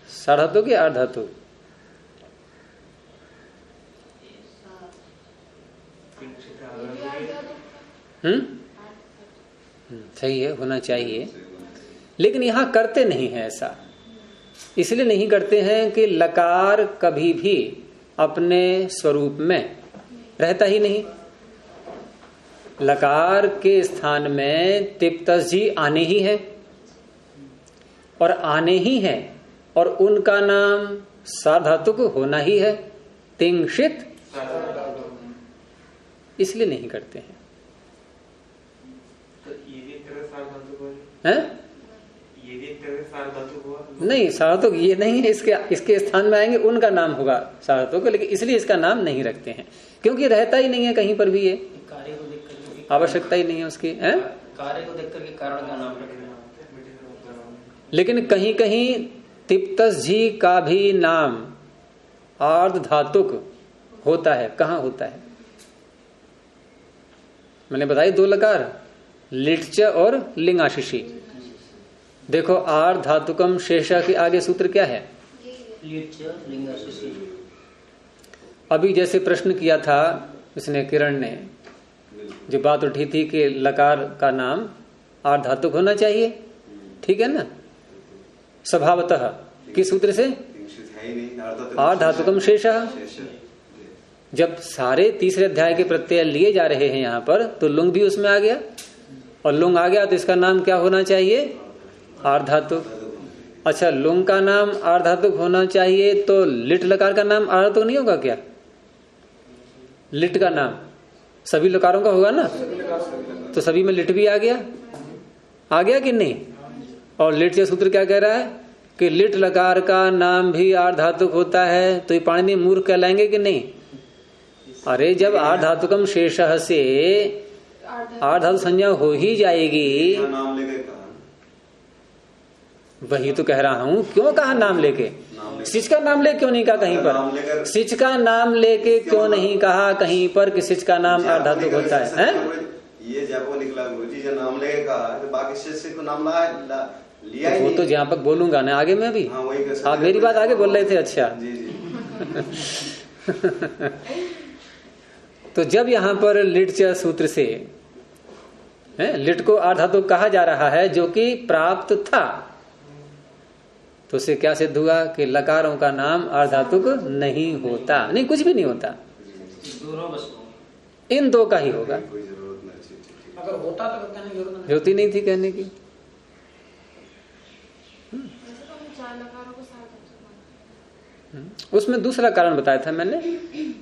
सार्वधातुक या आर्ध धातुक? सही है, होना चाहिए, लेकिन यहां करते नहीं है ऐसा। इसलिए नहीं करते हैं कि लकार कभी भी अपने स्वरूप में रहता ही नहीं। लकार के स्थान में तिप्तस जी आने ही है और आने ही है, और उनका नाम सार्वधातुक होना ही है। तिंशित इसलिए नहीं करते हैं। तो ये भी एक तरह से सार्वधातुक हुआ हैं? ये भी एक तरह से सार्वधातुक हुआ। नहीं, सार्वधातुक ये नहीं है, इसके स्थान में आएंगे उनका नाम होगा सार्वधातुक, लेकिन इसलिए इसका नाम नहीं रखते हैं क्योंकि रहता ही नहीं है कहीं पर भी, ये कार्य को देख करके आवश्यकता ही नहीं है उसकी। हैं? कार्य को देख करके कारण का नाम रखना। लेकिन कहीं कहीं तिप्तस जी का भी नाम आर्ध धातुक होता है। कहाँ होता है? मैंने बताई 2 लकार, लिट्च और लिंगाशिषि। देखो आर्ध धातुकम शेषा के आगे सूत्र क्या है? लिट्च लिंगाशिषि। अभी जैसे प्रश्न किया था इसने, किरण ने, जो बात उठी थी कि लकार का नाम आर्ध धातुक होना चाहिए, ठीक है ना? स्वभावतः किस सूत्र से? आर्ध धातुकम शेषः। जब सारे तीसरे अध्याय के प्रत्यय लिए जा रहे हैं यहाँ पर, तो लुंग भी उसमें आ गया, और लुंग आ गया तो इसका नाम क्या होना चाहिए? आर्ध धातुक। अच्छा, लुंग का नाम आर्ध धातुक होना चाहिए तो लिट लकार का नाम आर्ध धातुक नहीं होगा क्या? लिट का नाम सभी लकारों का होगा ना, तो सभी में लिट भी आ गया कि नहीं? और लिट के सूत्र क्या कह रहा है कि लिट लकार का नाम भी आर्ध धातुक होता है, तो ये पाणिनि मूर्ख कहलाएंगे कि नहीं? अरे जब आर्ध धातुकम शेषः से आर्ध धातु संज्ञा हो ही जाएगी, वही तो कह रहा हूं। क्यों कहा नाम लेके? सिच का नाम लेके क्यों नहीं कहा कहीं पर? सिच का नाम लेके क्यों नहीं कहा कहीं पर कि सिच का नाम आर्ध धातुक होता है? ये जब वो निकला गुरुजी जो नाम लेके कहा, तो बाकी सिच से तो नाम लिया ही वो नहीं। तो जहां तक बोलूंगा ना आगे मैं भी। हाँ, वही आप मेरी बात आगे बोल रहे थे। अच्छा जी जी। तो जब यहां पर लिट सूत्र से लिट को आर्ध धातुक कहा जा रहा है जो कि प्राप्त था, तो उससे क्या सिद्ध हुआ कि लकारों का नाम आर्ध धातुक नहीं होता। नहीं, कुछ भी नहीं होता, दोनों बस इन 2 का ही होगा। कोई जरूरत नहीं। अगर होता तो कहने की जरूरत जरूरत ही नहीं थी कहने की। वैसे तो हम 4 लकारों को सार्वधातुक मानते हैं। उसमें दूसरा कारण बताया था मैंने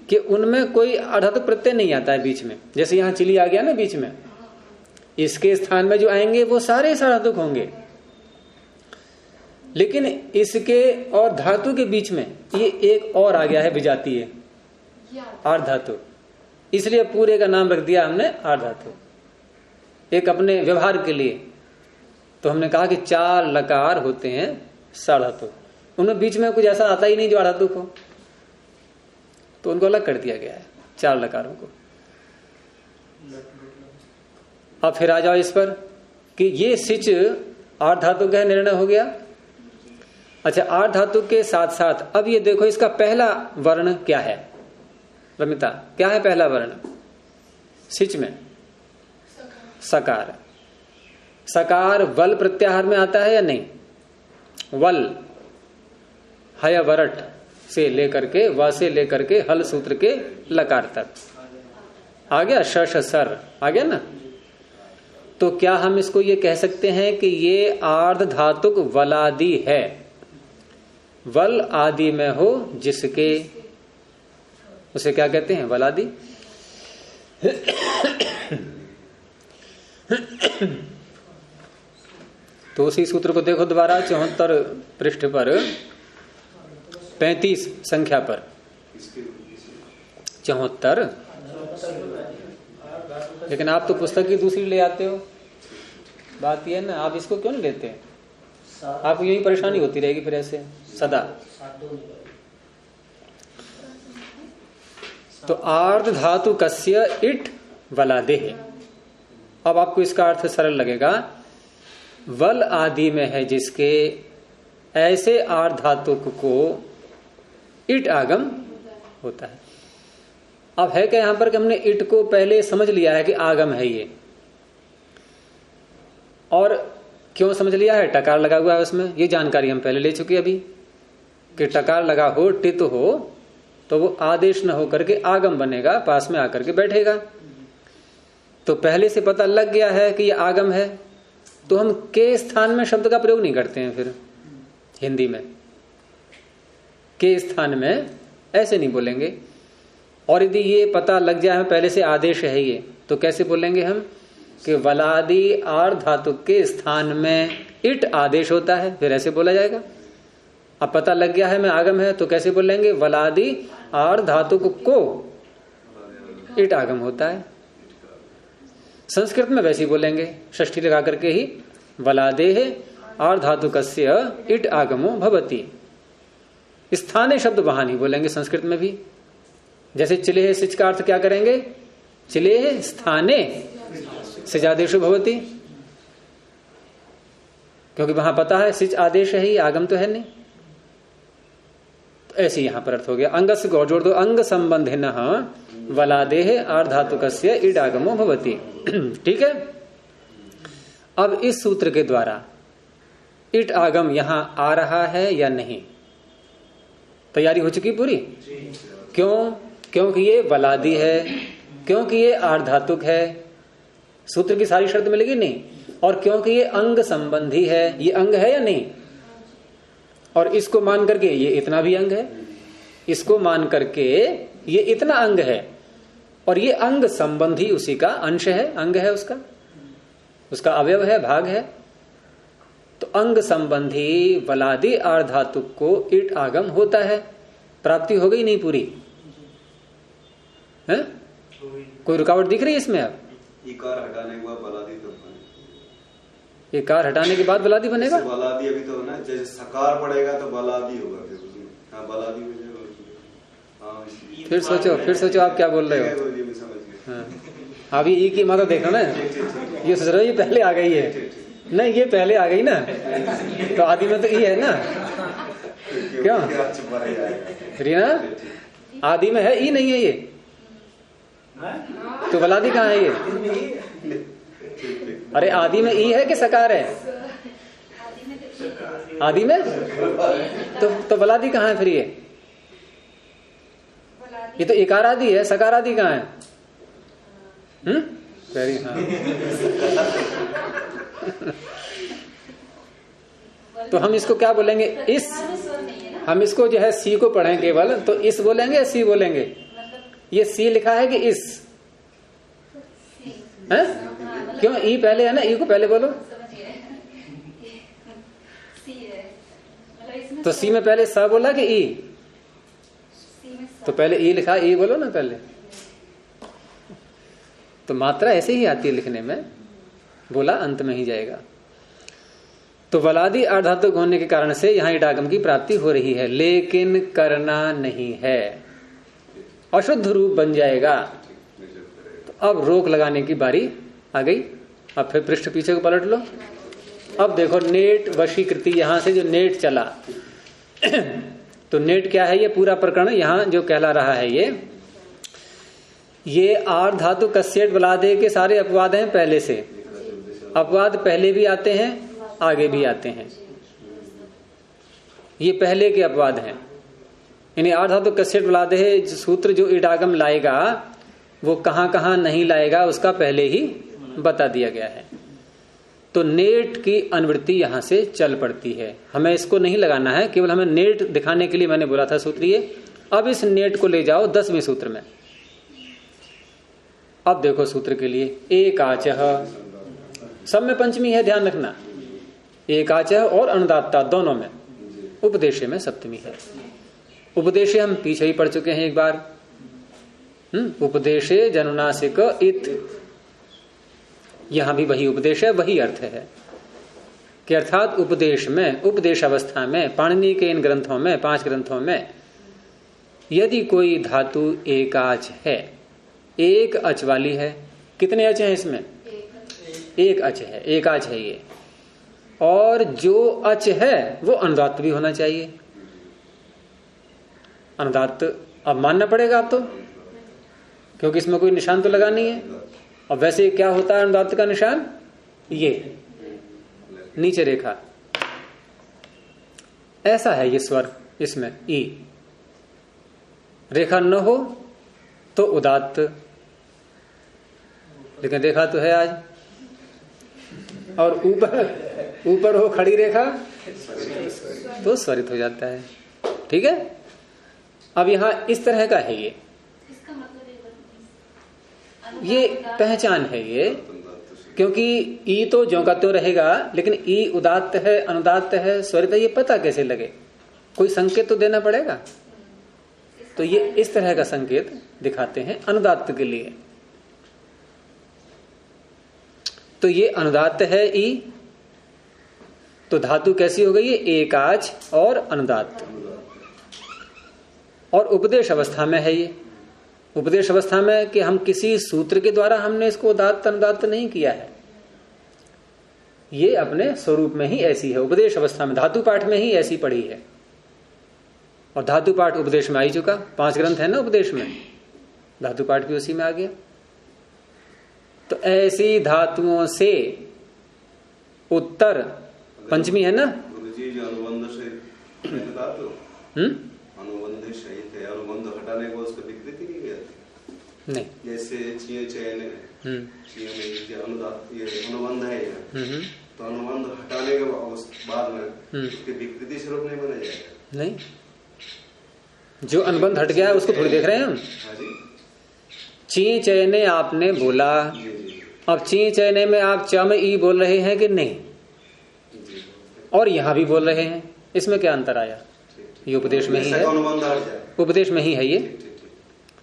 कि उनमें कोई आर्ध धातुक प्रत्यय नहीं आता है बीच में। जैसे यहाँ चिली आ गया ना बीच में, इसके स्थान में जो आएंगे वो सारे सार्वधातुक होंगे, लेकिन इसके और धातु के बीच में ये एक और आ गया है विजातीय आर्ध धातु, इसलिए पूरे का नाम रख दिया हमने आर्ध धातु, एक अपने व्यवहार के लिए। तो हमने कहा कि 4 लकार होते हैं सार्वधातुक, उनमें बीच में कुछ ऐसा आता ही नहीं जो आर्ध धातुक हो, तो उनको अलग कर दिया गया है 4 लकारों को। अब फिर आ जाओ इस पर कि ये सिच आर्ध धातुक है, निर्णय हो गया। अच्छा, आर्ध धातुक के साथ साथ अब ये देखो इसका पहला वर्ण क्या है? रमिता, क्या है पहला वर्ण सिच में? सकार। सकार वल प्रत्याहार में आता है या नहीं? वल हय वरट से लेकर के व से लेकर के हल सूत्र के लकार तक आ गया। शश सर आ गया ना। तो क्या हम इसको ये कह सकते हैं कि ये आर्ध धातुक वलादि है? वल आदि में हो जिसके, उसे क्या कहते हैं? वलादि। तो उसी सूत्र को देखो दोबारा 74 पृष्ठ पर 35 संख्या पर 74। लेकिन आप तो पुस्तक ही दूसरी ले आते हो। बात यह है ना, आप इसको क्यों नहीं लेते? आपको यही परेशानी होती रहेगी फिर ऐसे सदा। तो आर्ध धातु कस्य इट वलादे है। अब आपको इसका अर्थ सरल लगेगा। वल आदि में है जिसके, ऐसे आर्ध धातुक को इट आगम होता है। अब है क्या यहां पर कि हमने इट को पहले समझ लिया है कि आगम है ये, और क्यों समझ लिया है? टकार लगा हुआ है उसमें, ये जानकारी हम पहले ले चुके अभी कि टकार लगा हो, टित हो, तो वो आदेश न होकर के आगम बनेगा, पास में आकर के बैठेगा। तो पहले से पता लग गया है कि ये आगम है, तो हम के स्थान में शब्द का प्रयोग नहीं करते हैं। फिर हिंदी में के स्थान में ऐसे नहीं बोलेंगे। और यदि ये पता लग जाए पहले से आदेश है ये, तो कैसे बोलेंगे हम कि वलादि आर धातु के स्थान में इट आदेश होता है, फिर ऐसे बोला जाएगा। अब पता लग गया है मैं आगम है, तो कैसे बोलेंगे वलादि आर धातु को इट आगम होता है। संस्कृत में वैसे ही बोलेंगे, षष्ठी लगा करके ही वलादेह आर धातु कस्य इट आगमो भवति। स्थाने शब्द वहां नहीं बोलेंगे संस्कृत में भी। जैसे चिलेह सिच का अर्थ क्या करेंगे, चिलेह स्थाने सिजादेशो भवति, क्योंकि वहां पता है सिच आदेश है ही, आगम तो है नहीं। तो ऐसे यहां पर अर्थ हो गया। अंग से गौर जोड़ दो, अंग संबंधिन वलादेह आर धातु कस्य इड आगमो भवति। ठीक है। अब इस सूत्र के द्वारा इट आगम यहां आ रहा है या नहीं, तैयारी हो चुकी पूरी। क्यों? क्योंकि ये वलादी है, क्योंकि ये आर धातुक है, सूत्र की सारी शर्त मिलेगी नहीं, और क्योंकि ये अंग संबंधी है, ये अंग है या नहीं, और इसको मान करके ये इतना भी अंग है, इसको मान करके ये इतना अंग है, और ये अंग संबंधी उसी का अंश है, अंग है उसका अवयव है, भाग है। तो अंग संबंधी वलादी आर धातु को इट आगम होता है। प्राप्ति हो गई नहीं पूरी है? कोई रुकावट दिख रही है इसमें? अब इकार हटाने के बाद बलादी तो बनेगा। इकार हटाने के बाद बलादी बनेगा? बलादी अभी तो ना, जैसे सकार पड़ेगा तो बलादी होगा, फिर उसमें हाँ बलादी हो जाएगा। हाँ फिर सोचो आप क्या बोल रहे हो। हाँ अभी ई की माता देखो ना, ये सोच रहे हो ये पहले आ गई है, नहीं ये पहले आ गई ना, तो आदि में तो ई है ना। क्यों रीना, आदि में है ई नहीं है ये, तो बलादी कहाँ है ये? अरे आदि में ई है कि सकार है? आदि में तो बलादी कहाँ है फिर? ये तो इकार आदि है, सकार आदि कहाँ है? वेरी हाँ। तो हम इसको क्या बोलेंगे? इस, हम इसको जो है सी को पढ़ें केवल, तो इस बोलेंगे या सी बोलेंगे? ये सी लिखा है कि इस है? क्यों? ई पहले है ना, ई को पहले बोलो। तो सी में पहले स बोला कि ई? तो पहले ई लिखा, ई बोलो ना पहले। तो मात्रा ऐसे ही आती है लिखने में, बोला अंत में ही जाएगा। तो वलादी अर्धातुक होने के कारण से यहां इडागम की प्राप्ति हो रही है, लेकिन करना नहीं है, अशुद्ध रूप बन जाएगा। तो अब रोक लगाने की बारी आ गई। अब फिर पृष्ठ पीछे को पलट लो। अब देखो नेट वशीकृति, यहां से जो नेट चला तो नेट क्या है? ये पूरा प्रकरण यहां जो कहला रहा है, ये आर धातु कस्येट वलादे के सारे अपवाद हैं पहले से। अपवाद पहले भी आते हैं, आगे भी आते हैं, ये पहले के अपवाद हैं। यानी आर धातु कस्येट वलादे सूत्र जो इडागम लाएगा वो कहां कहां नहीं लाएगा उसका पहले ही बता दिया गया है। तो नेट की अनुवृत्ति यहां से चल पड़ती है, हमें इसको नहीं लगाना है, केवल हमें नेट दिखाने के लिए मैंने बोला था सूत्रीय। अब इस नेट को ले जाओ 10वें सूत्र में। अब देखो सूत्र के लिए एकाचः, सब में पंचमी है, ध्यान रखना। एकाचः और अनुदात्ता दोनों में, उपदेशे में सप्तमी है। उपदेशे हम पीछे ही पढ़ चुके हैं एक बार। उपदेशे जनुनासिक इत, यहां भी वही उपदेश है, वही अर्थ है कि अर्थात उपदेश में, उपदेश अवस्था में, पाणिनि के इन ग्रंथों में, 5 ग्रंथों में यदि कोई धातु एकाच है, एक अच वाली है, कितने अच हैं इसमें? एक अच है, एकाच है ये, और जो अच है वो अनुदात्त भी होना चाहिए। अनुदात्त अब मानना पड़ेगा आप तो, क्योंकि इसमें कोई निशान तो लगा नहीं है। और वैसे क्या होता है अनुदात्त का निशान? ये नीचे रेखा, ऐसा है ये स्वर, इसमें ई रेखा न हो तो उदात्त, लेकिन रेखा तो है आज। और ऊपर हो खड़ी रेखा तो स्वरित हो जाता है। ठीक है। अब यहां इस तरह का है ये, इसका मतलब ये पहचान है ये, क्योंकि ई तो ज्यों का त्यों रहेगा, लेकिन ई उदात्त है, अनुदात्त है, स्वरित है, ये पता कैसे लगे? कोई संकेत तो देना पड़ेगा। तो ये इस तरह का संकेत दिखाते हैं अनुदात्त के लिए। तो ये अनुदात्त है ई, तो धातु कैसी हो गई है? एकाच और अनुदात्त। और उपदेश अवस्था में है ये। उपदेश अवस्था में कि हम किसी सूत्र के द्वारा हमने इसको उदात्त अनुदात्त नहीं किया है, ये अपने स्वरूप में ही ऐसी है। उपदेश अवस्था में धातु पाठ में ही ऐसी पड़ी है। और धातु पाठ उपदेश में आ ही चुका, 5 ग्रंथ है ना उपदेश में, धातु पाठ भी उसी में आ गया। तो ऐसी धातुओं से उत्तर पंचमी है ना। गुरुजी जो अनुबंध से धातु अनुबंध सहित है, अनुबंध हटाने को उसको विकृति नहीं कहते। नहीं, जैसे चीय चयन चीय में जो अनुदात ये अनुबंध है ये, तो अनुबंध हटाने के बाद में उसकी विकृति स्वरूप नहीं बना जाएगा। नहीं, जो अनुबंध हट गया है उसको थोड़ी देख रहे हैं हम। हाँ जी, ची चयने आपने बोला, अब ची चयने में आप च में ई बोल रहे हैं कि नहीं? और यहां भी बोल रहे हैं, इसमें क्या अंतर आया? ये उपदेश में ही है, उपदेश में ही है ये।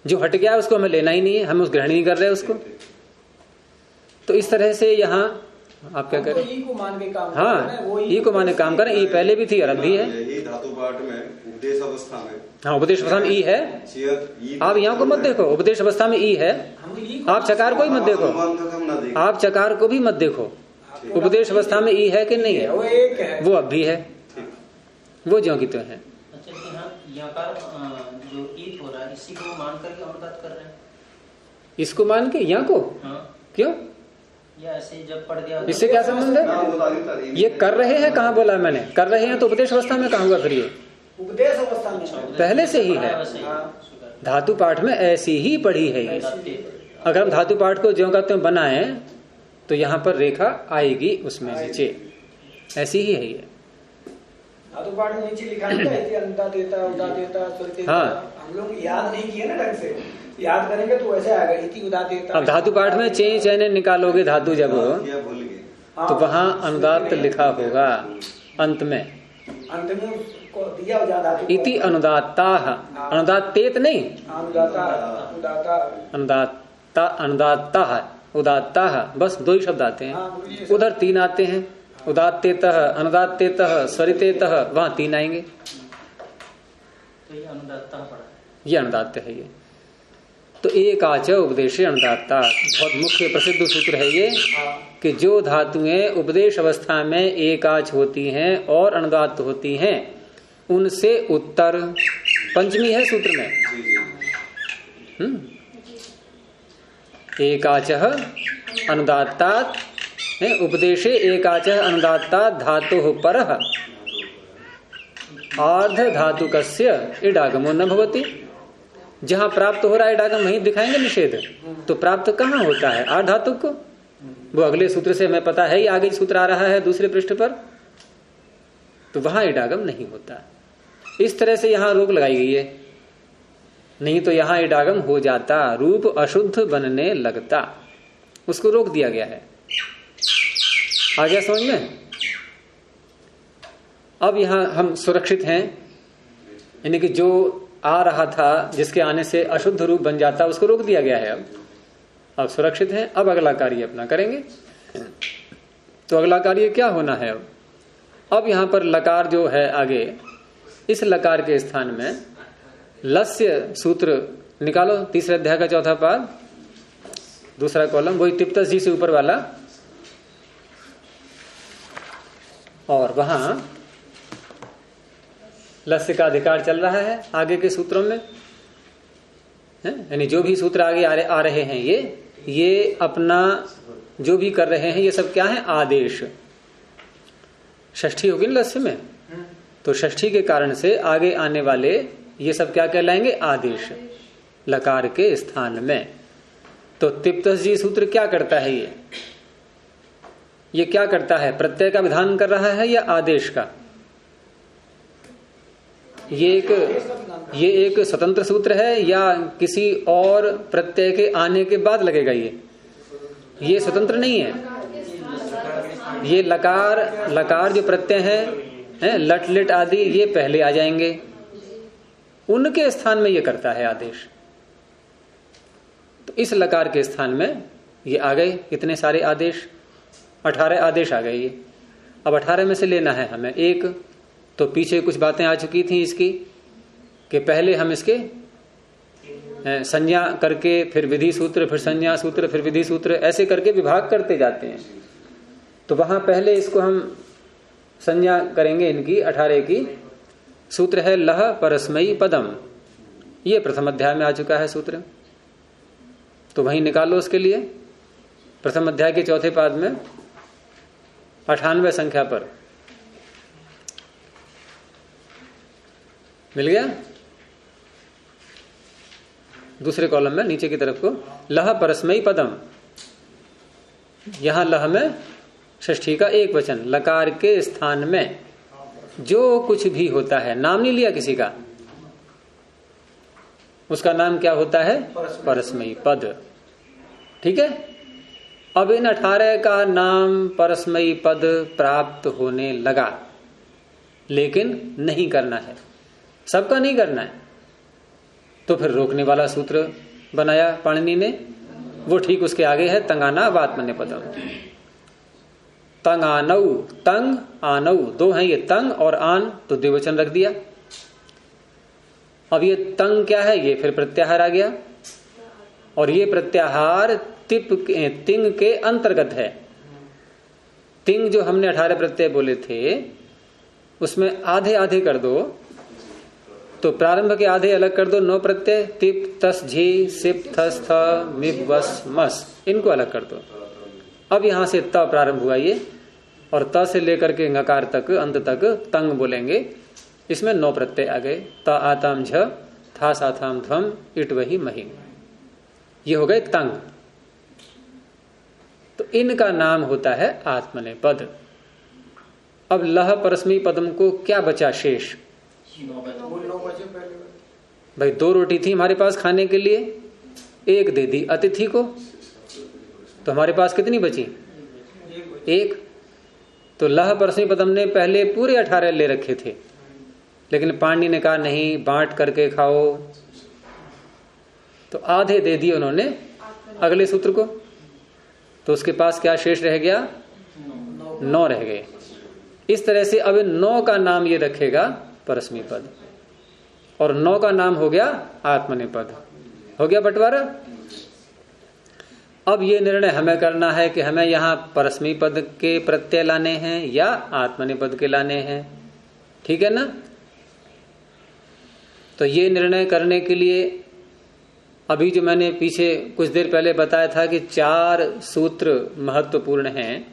जो हट गया उसको हमें लेना ही नहीं है, हम उस ग्रहण नहीं कर रहे उसको। तो इस तरह से यहाँ आप क्या करें? ई को मान के काम हाँ, ई को माने काम करें। ई पहले भी थी और अब भी है। यही धातु पाठ में उपदेश अवस्था में, हाँ उपदेश अवस्था में ई है। आप यहाँ को मत देखो, उपदेश अवस्था में ई है। आप चकार को ही मत देखो, आप चकार को भी मत देखो। उपदेश अवस्था में ई है कि नहीं है? वो एक है, वो अब भी है, वो ज्यों की त्यों है। यहाँ पर जो ईद हो रहा है इसी को मान करके अनुदात कर रहे हैं। इसको मान के यहाँ को? हाँ। क्यों? या ऐसे जब पढ़ गया इससे क्या संबंध है? ये कर रहे हैं, कहाँ बोला मैंने? कर रहे हैं तो उपदेश अवस्था में कहाँ हुआ? फिर ये उपदेश अवस्था में पहले से ही है। धातु पाठ में ऐसी ही पढ़ी है ये। अगर हम धातु पाठ को ज्यों का त्यों बनाए तो यहाँ पर रेखा आएगी उसमें नीचे, ऐसी ही है ये। धातु पाठ में नीचे लिखा है अंता देता उदा देता स्वरित देता। हाँ, हम लोग याद नहीं किए ना ढंग से, याद करेंगे तो वैसे आएगा इति उदा देता। अब धातु पाठ में चे चैने निकालोगे धातु जब, तो वहां अनुदात्त लिखा होगा अंत में। अंत में को दिया धातु इति अनुदात्ता, अनुदात्तेत नहीं, अनुदात्ता अनुदात्ता उदात्ता, बस 2 ही शब्द आते हैं। उधर 3 आते हैं, उदात्तेतः अनुदात्तेतः स्वरितेतः, वहां 3 आएंगे। तो ये अनुदात्ता पड़ा है, ये अनुदात्त है ये। तो एकाच उपदेशे अनुदात्ता बहुत मुख्य प्रसिद्ध सूत्र है ये, कि जो धातुएं उपदेश अवस्था में एकाच होती हैं और अनुदात्त होती हैं, उनसे उत्तर पंचमी है सूत्र में। एकाचः अनुदात्तात् उपदेशे एकाचः अनुदात्तात् धातुः परः आर्ध धातुकस्य इडागमो न भवति। जहां प्राप्त हो रहा है इडागम वहीं दिखाएंगे निषेध। तो प्राप्त कहाँ होता है? आर्ध धातु को। वो अगले सूत्र से हमें पता है ही, आगे सूत्र आ रहा है दूसरे पृष्ठ पर, तो वहां इडागम नहीं होता। इस तरह से यहां रोक लगाई गई है, नहीं तो यहां इडागम हो जाता, रूप अशुद्ध बनने लगता, उसको रोक दिया गया है। आ गया समझ में? अब यहां हम सुरक्षित हैं, यानी कि जो आ रहा था जिसके आने से अशुद्ध रूप बन जाता, उसको रोक दिया गया है। अब सुरक्षित हैं। अब अगला कार्य अपना करेंगे। तो अगला कार्य क्या होना है? अब यहां पर लकार जो है आगे, इस लकार के स्थान में लस्य सूत्र निकालो। 3 अध्याय का 4था पाद, 2 कॉलम, वही तिप्तस जी से ऊपर वाला, और वहां लस्य का अधिकार चल रहा है आगे के सूत्रों में, यानी जो भी सूत्र आगे आ रहे हैं ये अपना जो भी कर रहे हैं ये सब क्या है? आदेश। षष्ठी होगी ना लस्य में, तो षष्ठी के कारण से आगे आने वाले ये सब क्या कहलाएंगे? आदेश, लकार के स्थान में। तो तिप्तस जी सूत्र क्या करता है? ये क्या करता है? प्रत्यय का विधान कर रहा है या आदेश का? ये एक स्वतंत्र सूत्र है या किसी और प्रत्यय के आने के बाद लगेगा? ये स्वतंत्र नहीं है। ये लकार जो प्रत्यय है लट लिट आदि, ये पहले आ जाएंगे, उनके स्थान में ये करता है आदेश। तो इस लकार के स्थान में ये आ गए कितने सारे आदेश, 18 आदेश आ गए ये। अब 18 में से लेना है हमें एक। तो पीछे कुछ बातें आ चुकी थी इसकी कि पहले हम इसके संज्ञा करके फिर विधि सूत्र, फिर संज्ञा सूत्र, फिर विधि सूत्र, ऐसे करके विभाग करते जाते हैं। तो वहां पहले इसको हम संज्ञा करेंगे इनकी 18 की। सूत्र है लह परस्मयी पदम, ये प्रथम अध्याय में आ चुका है सूत्र। तो वहीं निकालो उसके लिए प्रथम अध्याय के चौथे पाद में 98 संख्या पर मिल गया। दूसरे कॉलम में नीचे की तरफ को लह परस्मयी पदम, यहां लह में षष्ठी का एक वचन, लकार के स्थान में जो कुछ भी होता है, नाम नहीं लिया किसी का, उसका नाम क्या होता है? परस्मयी पद। ठीक है। अब इन 18 का नाम परस्मयी पद प्राप्त होने लगा, लेकिन नहीं करना है, सबका नहीं करना है। तो फिर रोकने वाला सूत्र बनाया पाणिनि ने, वो ठीक उसके आगे है, तंगाना वात्मन्य पदम। तंग आनऊ, तंग आनऊ दो हैं ये, तंग और आन, तो द्विवचन रख दिया। अब ये तंग क्या है? ये फिर प्रत्याहार आ गया, और ये प्रत्याहार तिंग के अंतर्गत है। तिंग जो हमने 18 प्रत्यय बोले थे उसमें आधे आधे कर दो, तो प्रारंभ के आधे अलग कर दो, 9 प्रत्यय, तिप तस झी सिप थस थ मिप वस मस, इनको अलग कर दो। अब यहां से त प्रारंभ हुआ ये, और त से लेकर के ngकार तक अंत तक तंग बोलेंगे। इसमें 9 प्रत्यय आ गए, त आताम झ, था साथाम ध्वम, इट वही मही, ये हो गए तंग। तो इनका नाम होता है आत्मनेपद। अब लह परस्मयी पदम को क्या बचा शेष? भाई 2 रोटी थी हमारे पास खाने के लिए, एक दे दी अतिथि को, तो हमारे पास कितनी बची? 1। तो लह परस्मयी पदम ने पहले पूरे 18 ले रखे थे, लेकिन पाणिनि ने कहा नहीं, बांट करके खाओ, तो आधे दे दिए उन्होंने अगले सूत्र को। तो उसके पास क्या शेष रह गया? 9 रह गए। इस तरह से अब 9 का नाम ये रखेगा परस्मयी पद, और 9 का नाम हो गया आत्मनेपद। हो गया बंटवारा। अब ये निर्णय हमें करना है कि हमें यहां परस्मयी पद के प्रत्यय लाने हैं या आत्मनेपद के लाने हैं। ठीक है ना? तो ये निर्णय करने के लिए अभी जो मैंने पीछे कुछ देर पहले बताया था कि 4 सूत्र महत्वपूर्ण हैं,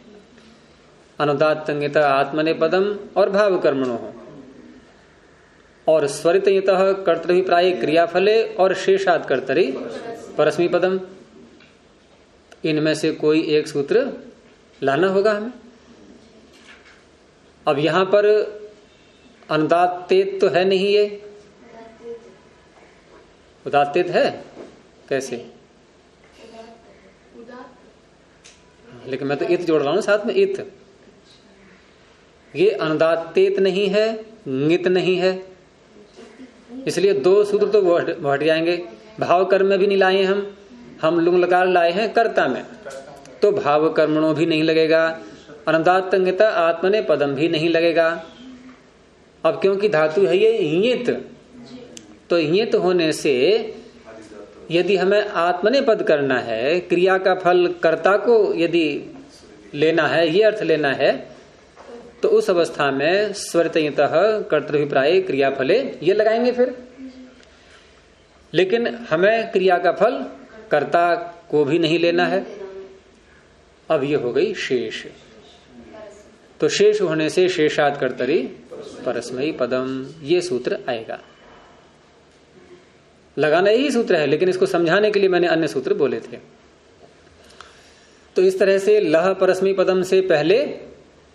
अनुदात तंगिता आत्मनेपदम और भाव कर्मणो, और स्वरितयतः कर्तृभिप्राय क्रियाफले और शेषात् कर्तरि परस्मयी पदम। इनमें से कोई एक सूत्र लाना होगा हमें। अब यहां पर अनुदात्तेत तो है नहीं, ये उदात्तेत है कैसे? लेकिन मैं तो इत जोड़ रहा हूं साथ में, इत। ये अनुदात्तेत नहीं है, ङित नहीं है, इसलिए 2 सूत्र तो हट जाएंगे। भाव कर्म में भी नहीं लाए हम लुंग लकार लाए हैं कर्ता में, तो भाव कर्मणों भी नहीं लगेगा। अनुदात तंगिता आत्मने पदम भी नहीं लगेगा। अब क्योंकि धातु है ये ङित, तो ङित होने से यदि हमें आत्मने पद करना है, क्रिया का फल कर्ता को यदि लेना है, ये अर्थ लेना है, तो उस अवस्था में स्वरितयतः कर्तृभिप्राय क्रियाफले ये लगाएंगे फिर। लेकिन हमें क्रिया का फल कर्ता को भी नहीं लेना है। अब ये हो गई शेष। तो शेष होने से शेषात् कर्तरि परस्मयी पदम, ये सूत्र आएगा। लगाना यही सूत्र है, लेकिन इसको समझाने के लिए मैंने अन्य सूत्र बोले थे। तो इस तरह से लह परस्मयी पदम से पहले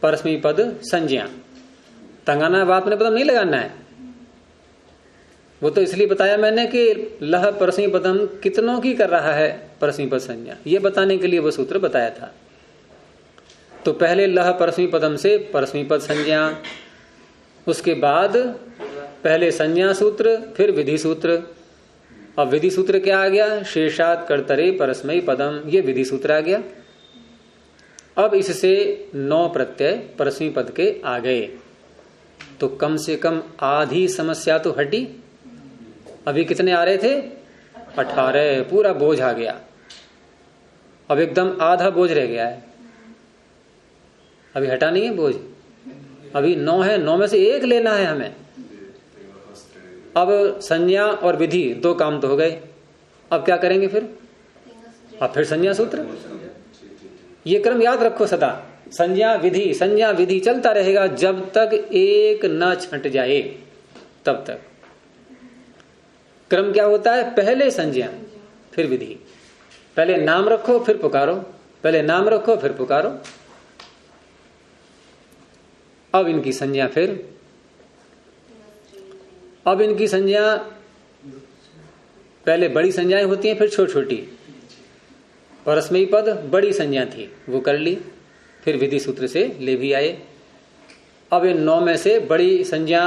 परस्मयी पद संज्ञा, तंगाना वात्मने पदम नहीं लगाना है। वो तो इसलिए बताया मैंने कि लह परस्मी पदम कितनों की कर रहा है परस्मी पद संज्ञा, ये बताने के लिए वो सूत्र बताया था। तो पहले लह परस्मी पदम से परस्मी पद संज्ञा, उसके बाद पहले संज्ञा सूत्र, फिर विधि सूत्र। अब विधि सूत्र क्या आ गया? शेषात कर्तरे परस्मयी पदम, ये विधि सूत्र आ गया। अब इससे 9 प्रत्यय परस्मी पद के आ गए, तो कम से कम आधी समस्या तो हटी। अभी कितने आ रहे थे? 18, पूरा बोझ आ गया। अब एकदम आधा बोझ रह गया है, अभी हटा नहीं है बोझ, अभी 9 है, 9 में से 1 लेना है हमें। अब संज्ञा और विधि 2 काम तो हो गए, अब क्या करेंगे फिर? अब फिर संज्ञा सूत्र। ये क्रम याद रखो सदा, संज्ञा विधि चलता रहेगा जब तक एक न छंट जाए, तब तक। क्रम क्या होता है? पहले संज्ञा फिर विधि, पहले नाम रखो फिर पुकारो, पहले नाम रखो फिर पुकारो। अब इनकी संज्ञा, फिर अब इनकी संज्ञा, पहले बड़ी संज्ञाएं होती हैं फिर छोटी छोटी। परस्मयी पद बड़ी संज्ञा थी, वो कर ली, फिर विधि सूत्र से ले भी आए। अब इन 9 में से बड़ी संज्ञा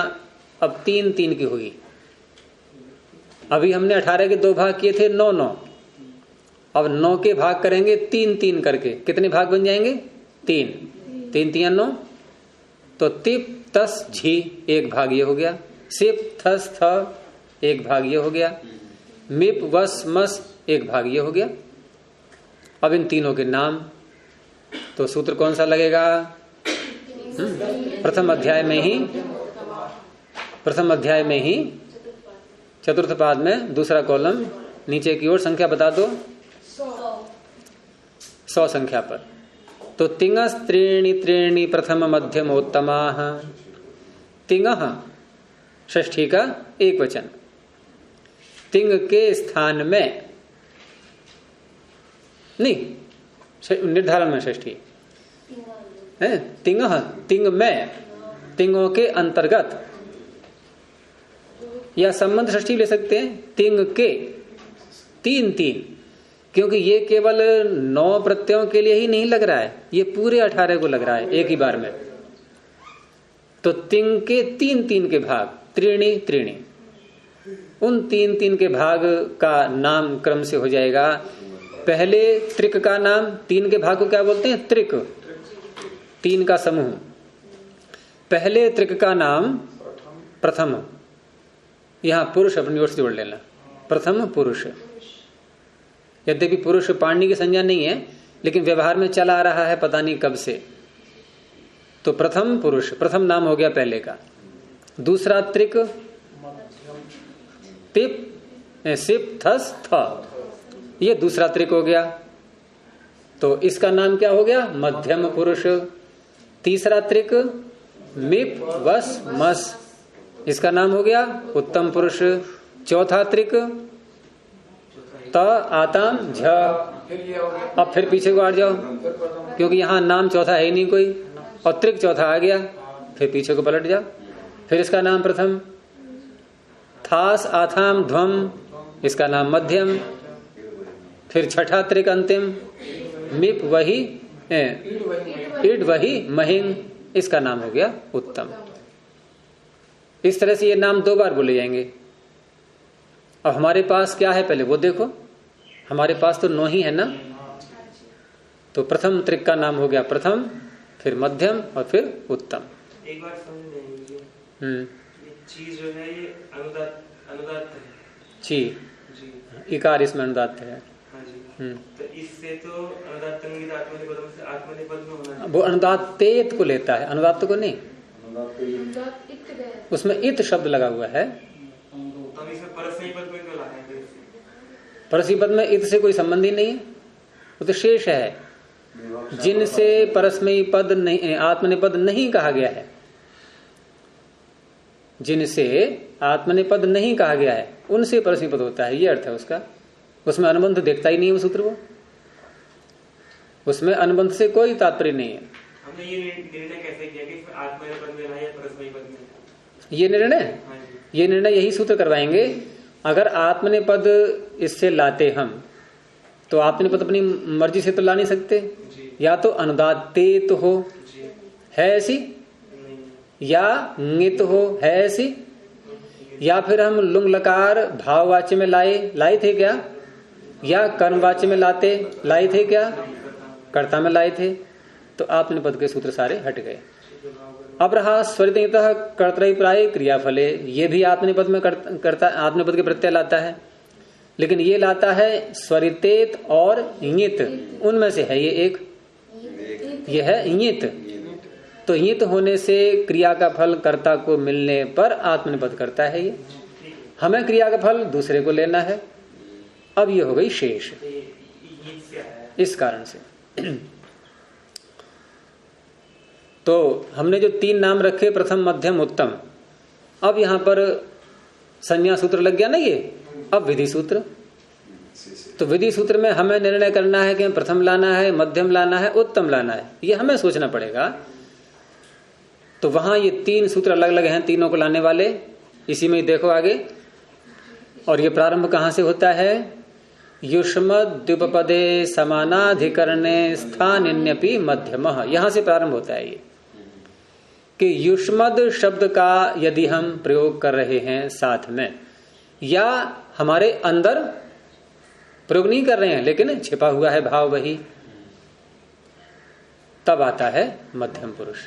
अब 3 की होगी। अभी हमने 18 के 2 भाग किए थे, 9। अब 9 के भाग करेंगे 3 करके, कितने भाग बन जाएंगे? 3 3 9। तो तिप तस झी 1 भाग ये हो गया, सिप थस थ 1 भाग ये हो गया, मिप वस मस 1 भाग ये हो गया। अब इन तीनों के नाम, तो सूत्र कौन सा लगेगा? प्रथम अध्याय में ही चतुर्थ पाद में दूसरा कॉलम नीचे की ओर संख्या बता दो, 100 संख्या पर। तो तिंगस त्रीणि प्रथम मध्यमोत्तमा, तिंग षष्ठी का एक वचन, तिंग के स्थान में नहीं, निर्धारण में षष्ठी है, तिंग में, तिंगों के अंतर्गत, या संबंध षष्ठी ले सकते हैं। तिंग के 3, क्योंकि ये केवल 9 प्रत्ययों के लिए ही नहीं लग रहा है, ये पूरे 18 को लग रहा है एक ही बार में। तो तिंग के 3 के भाग, त्रीणि, उन 3 के भाग का नाम क्रम से हो जाएगा। पहले त्रिक का नाम, 3 के भाग को क्या बोलते हैं? त्रिक, 3 का समूह। पहले त्रिक का नाम प्रथम, यहां पुरुष अपनी ओर से जोड़ लेना, प्रथम पुरुष। यद्यपि पुरुष पाणिनि की संज्ञा नहीं है, लेकिन व्यवहार में चला आ रहा है पता नहीं कब से। तो प्रथम पुरुष, प्रथम नाम हो गया पहले का। दूसरा त्रिक, तिप सिप थस थ, ये दूसरा त्रिक हो गया, तो इसका नाम क्या हो गया? मध्यम पुरुष। तीसरा त्रिक मिप वस मस, इसका नाम हो गया उत्तम पुरुष। चौथा त्रिक त आताम झ, अब फिर पीछे को हट जाओ, क्योंकि यहां नाम चौथा है ही नहीं कोई, और त्रिक चौथा आ गया, फिर पीछे को पलट जाओ। फिर इसका नाम प्रथम। थास आथाम ध्वम, इसका नाम मध्यम। फिर छठा त्रिक अंतिम, मिप वही इड वही महिंग, इसका नाम हो गया उत्तम। इस तरह से ये नाम 2 बार बोले जाएंगे। अब हमारे पास क्या है पहले वो देखो, हमारे पास तो 9 ही है ना। तो प्रथम त्रिक का नाम हो गया प्रथम, फिर मध्यम और फिर उत्तम। एक बार समझ नहीं, ये चीज जो है ये अनुदात्त है। ची जी, इकार इसमें अनुदात्त है। हाँ जी। तो इससे तो अनुदात्त आत्मनिपद से आत्मनिपद में होना, वो अनुदात्तेत को लेता है, अनुदात्त को नहीं। उसमें इत शब्द लगा हुआ है, तो इसमें परस्मयी पद में क्यों लाया है? परस्मयी पद में इत से कोई संबंध ही नहीं है, वो तो शेष है। जिनसे परस्मयी पद नहीं, आत्मनिपद नहीं कहा गया है, जिनसे आत्मनिपद नहीं कहा गया है, उनसे परस्मयी पद होता है, ये अर्थ है उसका। उसमें अनुबंध देखता ही नहीं है वो सूत्र, वो उसमें अनुबंध से कोई तात्पर्य नहीं है। हमने ये निर्णय कैसे किया कि इसमें आत्मनिपद में लाया या परस्मयी पद में? ये निर्णय ये निर्णय यही सूत्र करवाएंगे। अगर आत्मनेपद इससे लाते हम, तो आत्मनेपद अपनी मर्जी से तो ला नहीं सकते, या तो अनुदात्तेत हो, है ऐसी, या ङित हो, है ऐसी, या फिर हम लुंग लकार भाववाच्य में लाए थे क्या, या कर्मवाच्य में लाए थे क्या, कर्ता में लाए थे। तो आत्मनेपद के सूत्र सारे हट गए। अब रहा स्वरितः कर्तृप्राय क्रियाफले, ये भी आत्मनेपद में करता, आत्मनेपद के प्रत्यय लाता है, लेकिन ये लाता है स्वरितेत और ङित, उनमें से है ये एक, ये है ङित। तो ङित होने से क्रिया का फल कर्ता को मिलने पर आत्मनेपद करता है ये, हमें क्रिया का फल दूसरे को लेना है। अब ये हो गई शेष, इस कारण से। तो हमने जो 3 नाम रखे, प्रथम मध्यम उत्तम, अब यहां पर संज्ञा सूत्र लग गया ना ये। अब विधि सूत्र, तो विधि सूत्र में हमें निर्णय करना है कि प्रथम लाना है, मध्यम लाना है, उत्तम लाना है, ये हमें सोचना पड़ेगा। तो वहां ये 3 सूत्र अलग अलग हैं, तीनों को लाने वाले, इसी में देखो आगे। और ये प्रारंभ कहां से होता है, युष्मद्युपपदे समानाधिकरणे स्थानिन्यपि मध्यमः, यहां से प्रारंभ होता है ये कि युष्मद शब्द का यदि हम प्रयोग कर रहे हैं साथ में, या हमारे अंदर प्रयोग नहीं कर रहे हैं लेकिन छिपा हुआ है भाव वही, तब आता है मध्यम पुरुष।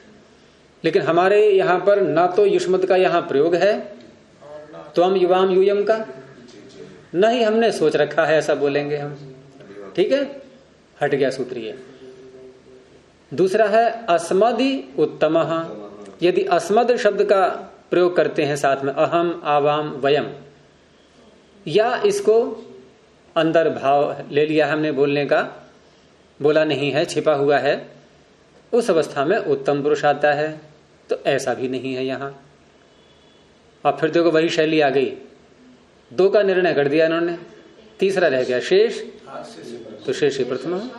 लेकिन हमारे यहां पर ना तो युष्मद का यहां प्रयोग है, त्वम युवाम यूयम का नहीं, हमने सोच रखा है ऐसा बोलेंगे हम, ठीक है, हट गया सूत्र ये। दूसरा है अस्मदि उत्तमः, यदि अस्मद शब्द का प्रयोग करते हैं साथ में, अहम आवाम वयम, या इसको अंदर भाव ले लिया हमने बोलने का, बोला नहीं है, छिपा हुआ है, उस अवस्था में उत्तम पुरुष आता है। तो ऐसा भी नहीं है यहां। अब फिर देखो वही शैली आ गई, 2 का निर्णय कर दिया इन्होंने, तीसरा रह गया शेष, तो शेष ही प्रथम।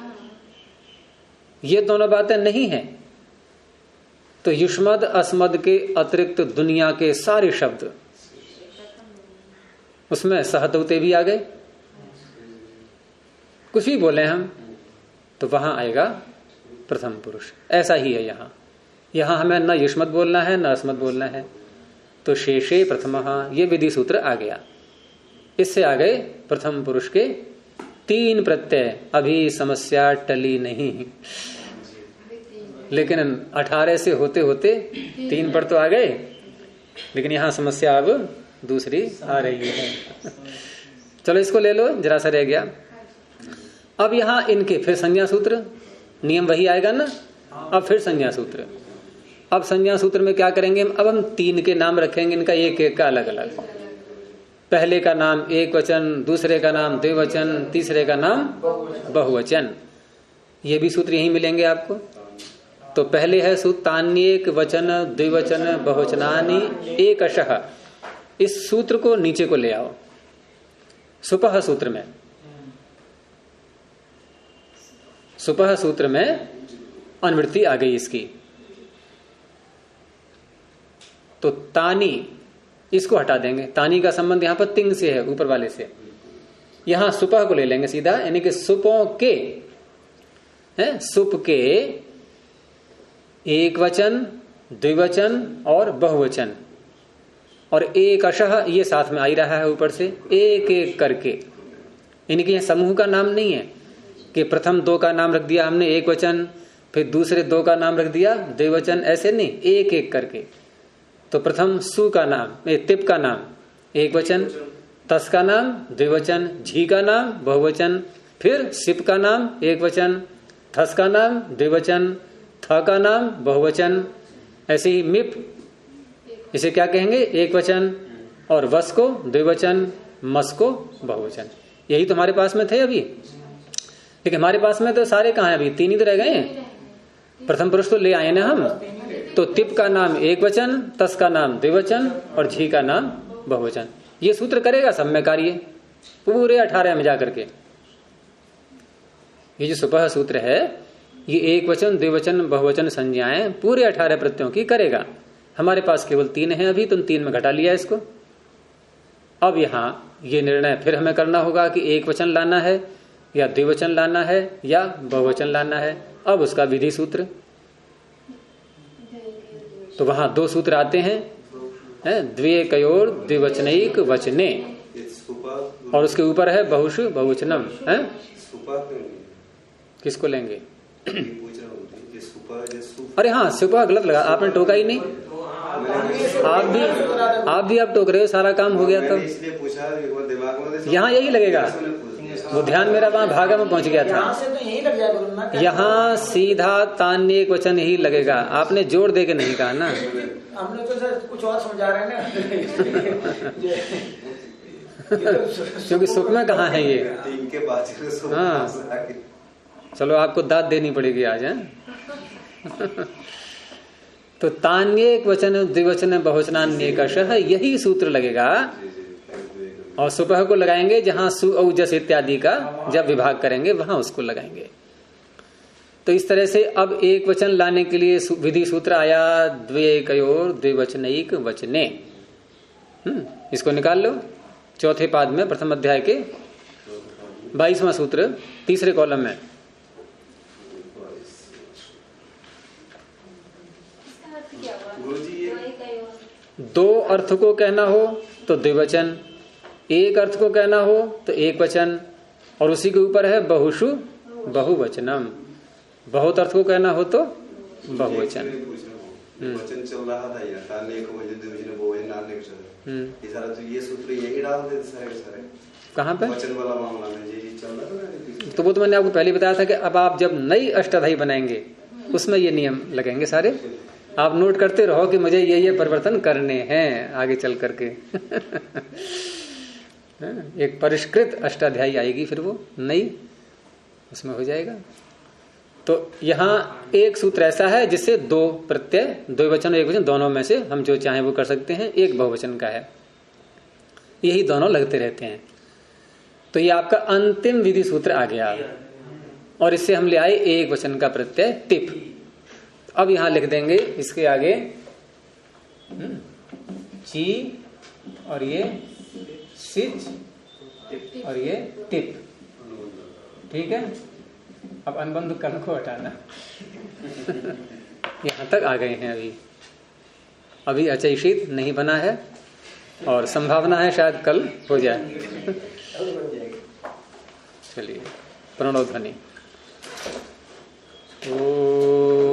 ये दोनों बातें नहीं है, तो युष्मद अस्मद के अतिरिक्त दुनिया के सारे शब्द, उसमें सहतौते भी आ गए, कुछ भी बोले हम, तो वहां आएगा प्रथम पुरुष। ऐसा ही है यहां हमें न युष्मद बोलना है न अस्मद बोलना है, तो शेषे प्रथमः, ये विधि सूत्र आ गया। इससे आ गए प्रथम पुरुष के 3 प्रत्यय। अभी समस्या टली नहीं, लेकिन 18 से होते होते 3 पर तो आ गए, लेकिन यहां समस्या अब दूसरी आ रही है। चलो इसको ले लो, जरा सा रह गया। अब यहां इनके फिर संज्ञा सूत्र, नियम वही आएगा ना। अब फिर संज्ञा सूत्र, अब संज्ञा सूत्र में क्या करेंगे, अब हम 3 के नाम रखेंगे, इनका एक एक का अलग अलग। पहले का नाम एक वचन, दूसरे का नाम द्विवचन, तीसरे का नाम बहुवचन। ये भी सूत्र यही मिलेंगे आपको। तो पहले है सूत्र तान्येक वचन द्विवचन बहुवचनानि एकशः। इस सूत्र को नीचे को ले आओ, सुपह सूत्र में। सुपह सूत्र में अनुवृत्ति आ गई इसकी। तो तानी, इसको हटा देंगे, तानी का संबंध यहां पर तिंग से है, ऊपर वाले से। यहां सुपह को ले लेंगे सीधा, यानी कि सुपों के, है सुप के एक वचन, द्विवचन और बहुवचन, और एक अशः ये साथ में आ ही रहा है ऊपर से, एक एक करके। इनके यह समूह का नाम नहीं है कि प्रथम 2 का नाम रख दिया हमने एक वचन, फिर दूसरे 2 का नाम रख दिया द्विवचन, ऐसे नहीं, एक एक करके। तो प्रथम सु का नाम, तिप का नाम एक वचन, तस का नाम द्विवचन, झी का नाम बहुवचन, फिर सिप का नाम एक वचन, थस का नाम द्विवचन, थ का नाम बहुवचन, ऐसे ही मिप, इसे क्या कहेंगे एक वचन, और वस को द्विवचन, मस को बहुवचन। यही तो हमारे पास में थे अभी, लेकिन हमारे पास में तो सारे कहाँ हैं अभी, 3 ही तो रह गए हैं। प्रथम पुरुष तो ले आए ना हम। तो तिप का नाम एक वचन, तस का नाम द्विवचन और झी का नाम बहुवचन। ये सूत्र करेगा सब में कार्य पूरे 18 में जाकर के। ये जो सुपह सूत्र है, ये एक वचन द्विवचन बहुवचन संज्ञाएं पूरे 18 प्रत्ययों की करेगा। हमारे पास केवल 3 है अभी, तो 3 में घटा लिया इसको, अब यहाँ ये निर्णय फिर हमें करना होगा कि एक वचन लाना है या द्विवचन लाना है या बहुवचन लाना है। अब उसका विधि सूत्र, तो वहां 2 सूत्र आते हैं, द्विएकयोर द्विवचनैक वचने, और उसके ऊपर है बहुषु बहुवचनम है। किसको लेंगे? अरे हाँ, सुपा गलत लगा आपने, टोका ही नहीं। आप भी आप टोक रहे हो, सारा काम हो गया तब। यहाँ यही लगेगा, वो ध्यान मेरा वहां भागा में पहुंच गया था। यहाँ सीधा तान्य एक वचन ही लगेगा, आपने जोड़ दे के नहीं कहा ना। हमने तो सर कुछ और समझा रहे हैं क्योंकि सुख में कहाँ है ये। हाँ, चलो आपको दाद देनी पड़ेगी आज है। तो तान्येक वचन द्विवचन बहुवचनान्येकशः, यही सूत्र लगेगा। और सुपह को लगाएंगे जहां सु औजस इत्यादि का जब विभाग करेंगे वहां उसको लगाएंगे। तो इस तरह से अब एक वचन लाने के लिए विधि सूत्र आया, द्विएकयोर द्विवचनैक वचने। इसको निकाल लो, चौथे पाद में प्रथम अध्याय के 22वां सूत्र, तीसरे कॉलम में। दो अर्थ को कहना हो तो द्विवचन, एक अर्थ को कहना हो तो एक वचन, और उसी के ऊपर है बहुषु बहुवचनम। बहुत अर्थ को कहना हो तो बहुवचन। वचन चल रहा था यार, तान्य को वजन द्विवचन बहुवचन नान्य ये सारा तो ये सूत्र यही डाल देते सारे। कहाँ पे वचन वाला मामला में ये चल रहा है। तो वो तो मैंने आपको पहले बताया था कि अब आप जब नई अष्टाध्यायी बनाएंगे उसमें ये नियम लगेंगे सारे। आप नोट करते रहो कि मुझे ये परिवर्तन करने हैं आगे चल करके। एक परिष्कृत अष्टाध्यायी आएगी फिर वो नई, उसमें हो जाएगा। तो यहाँ एक सूत्र ऐसा है जिससे 2 प्रत्यय, द्विवचन और एक वचन दोनों में से हम जो चाहें वो कर सकते हैं। एक बहुवचन का है, यही दोनों लगते रहते हैं। तो ये आपका अंतिम विधि सूत्र आ गया। और इससे हम ले आए एक वचन का प्रत्यय टिप। अब यहां लिख देंगे इसके आगे ची, और ये सिच, और ये टिप। ठीक है, अब अनुबंध कर्ण को हटाना। यहां तक आ गए हैं। अभी अचैषित नहीं बना है और संभावना है शायद कल हो जाए। चलिए, प्रणव ध्वनि। ओ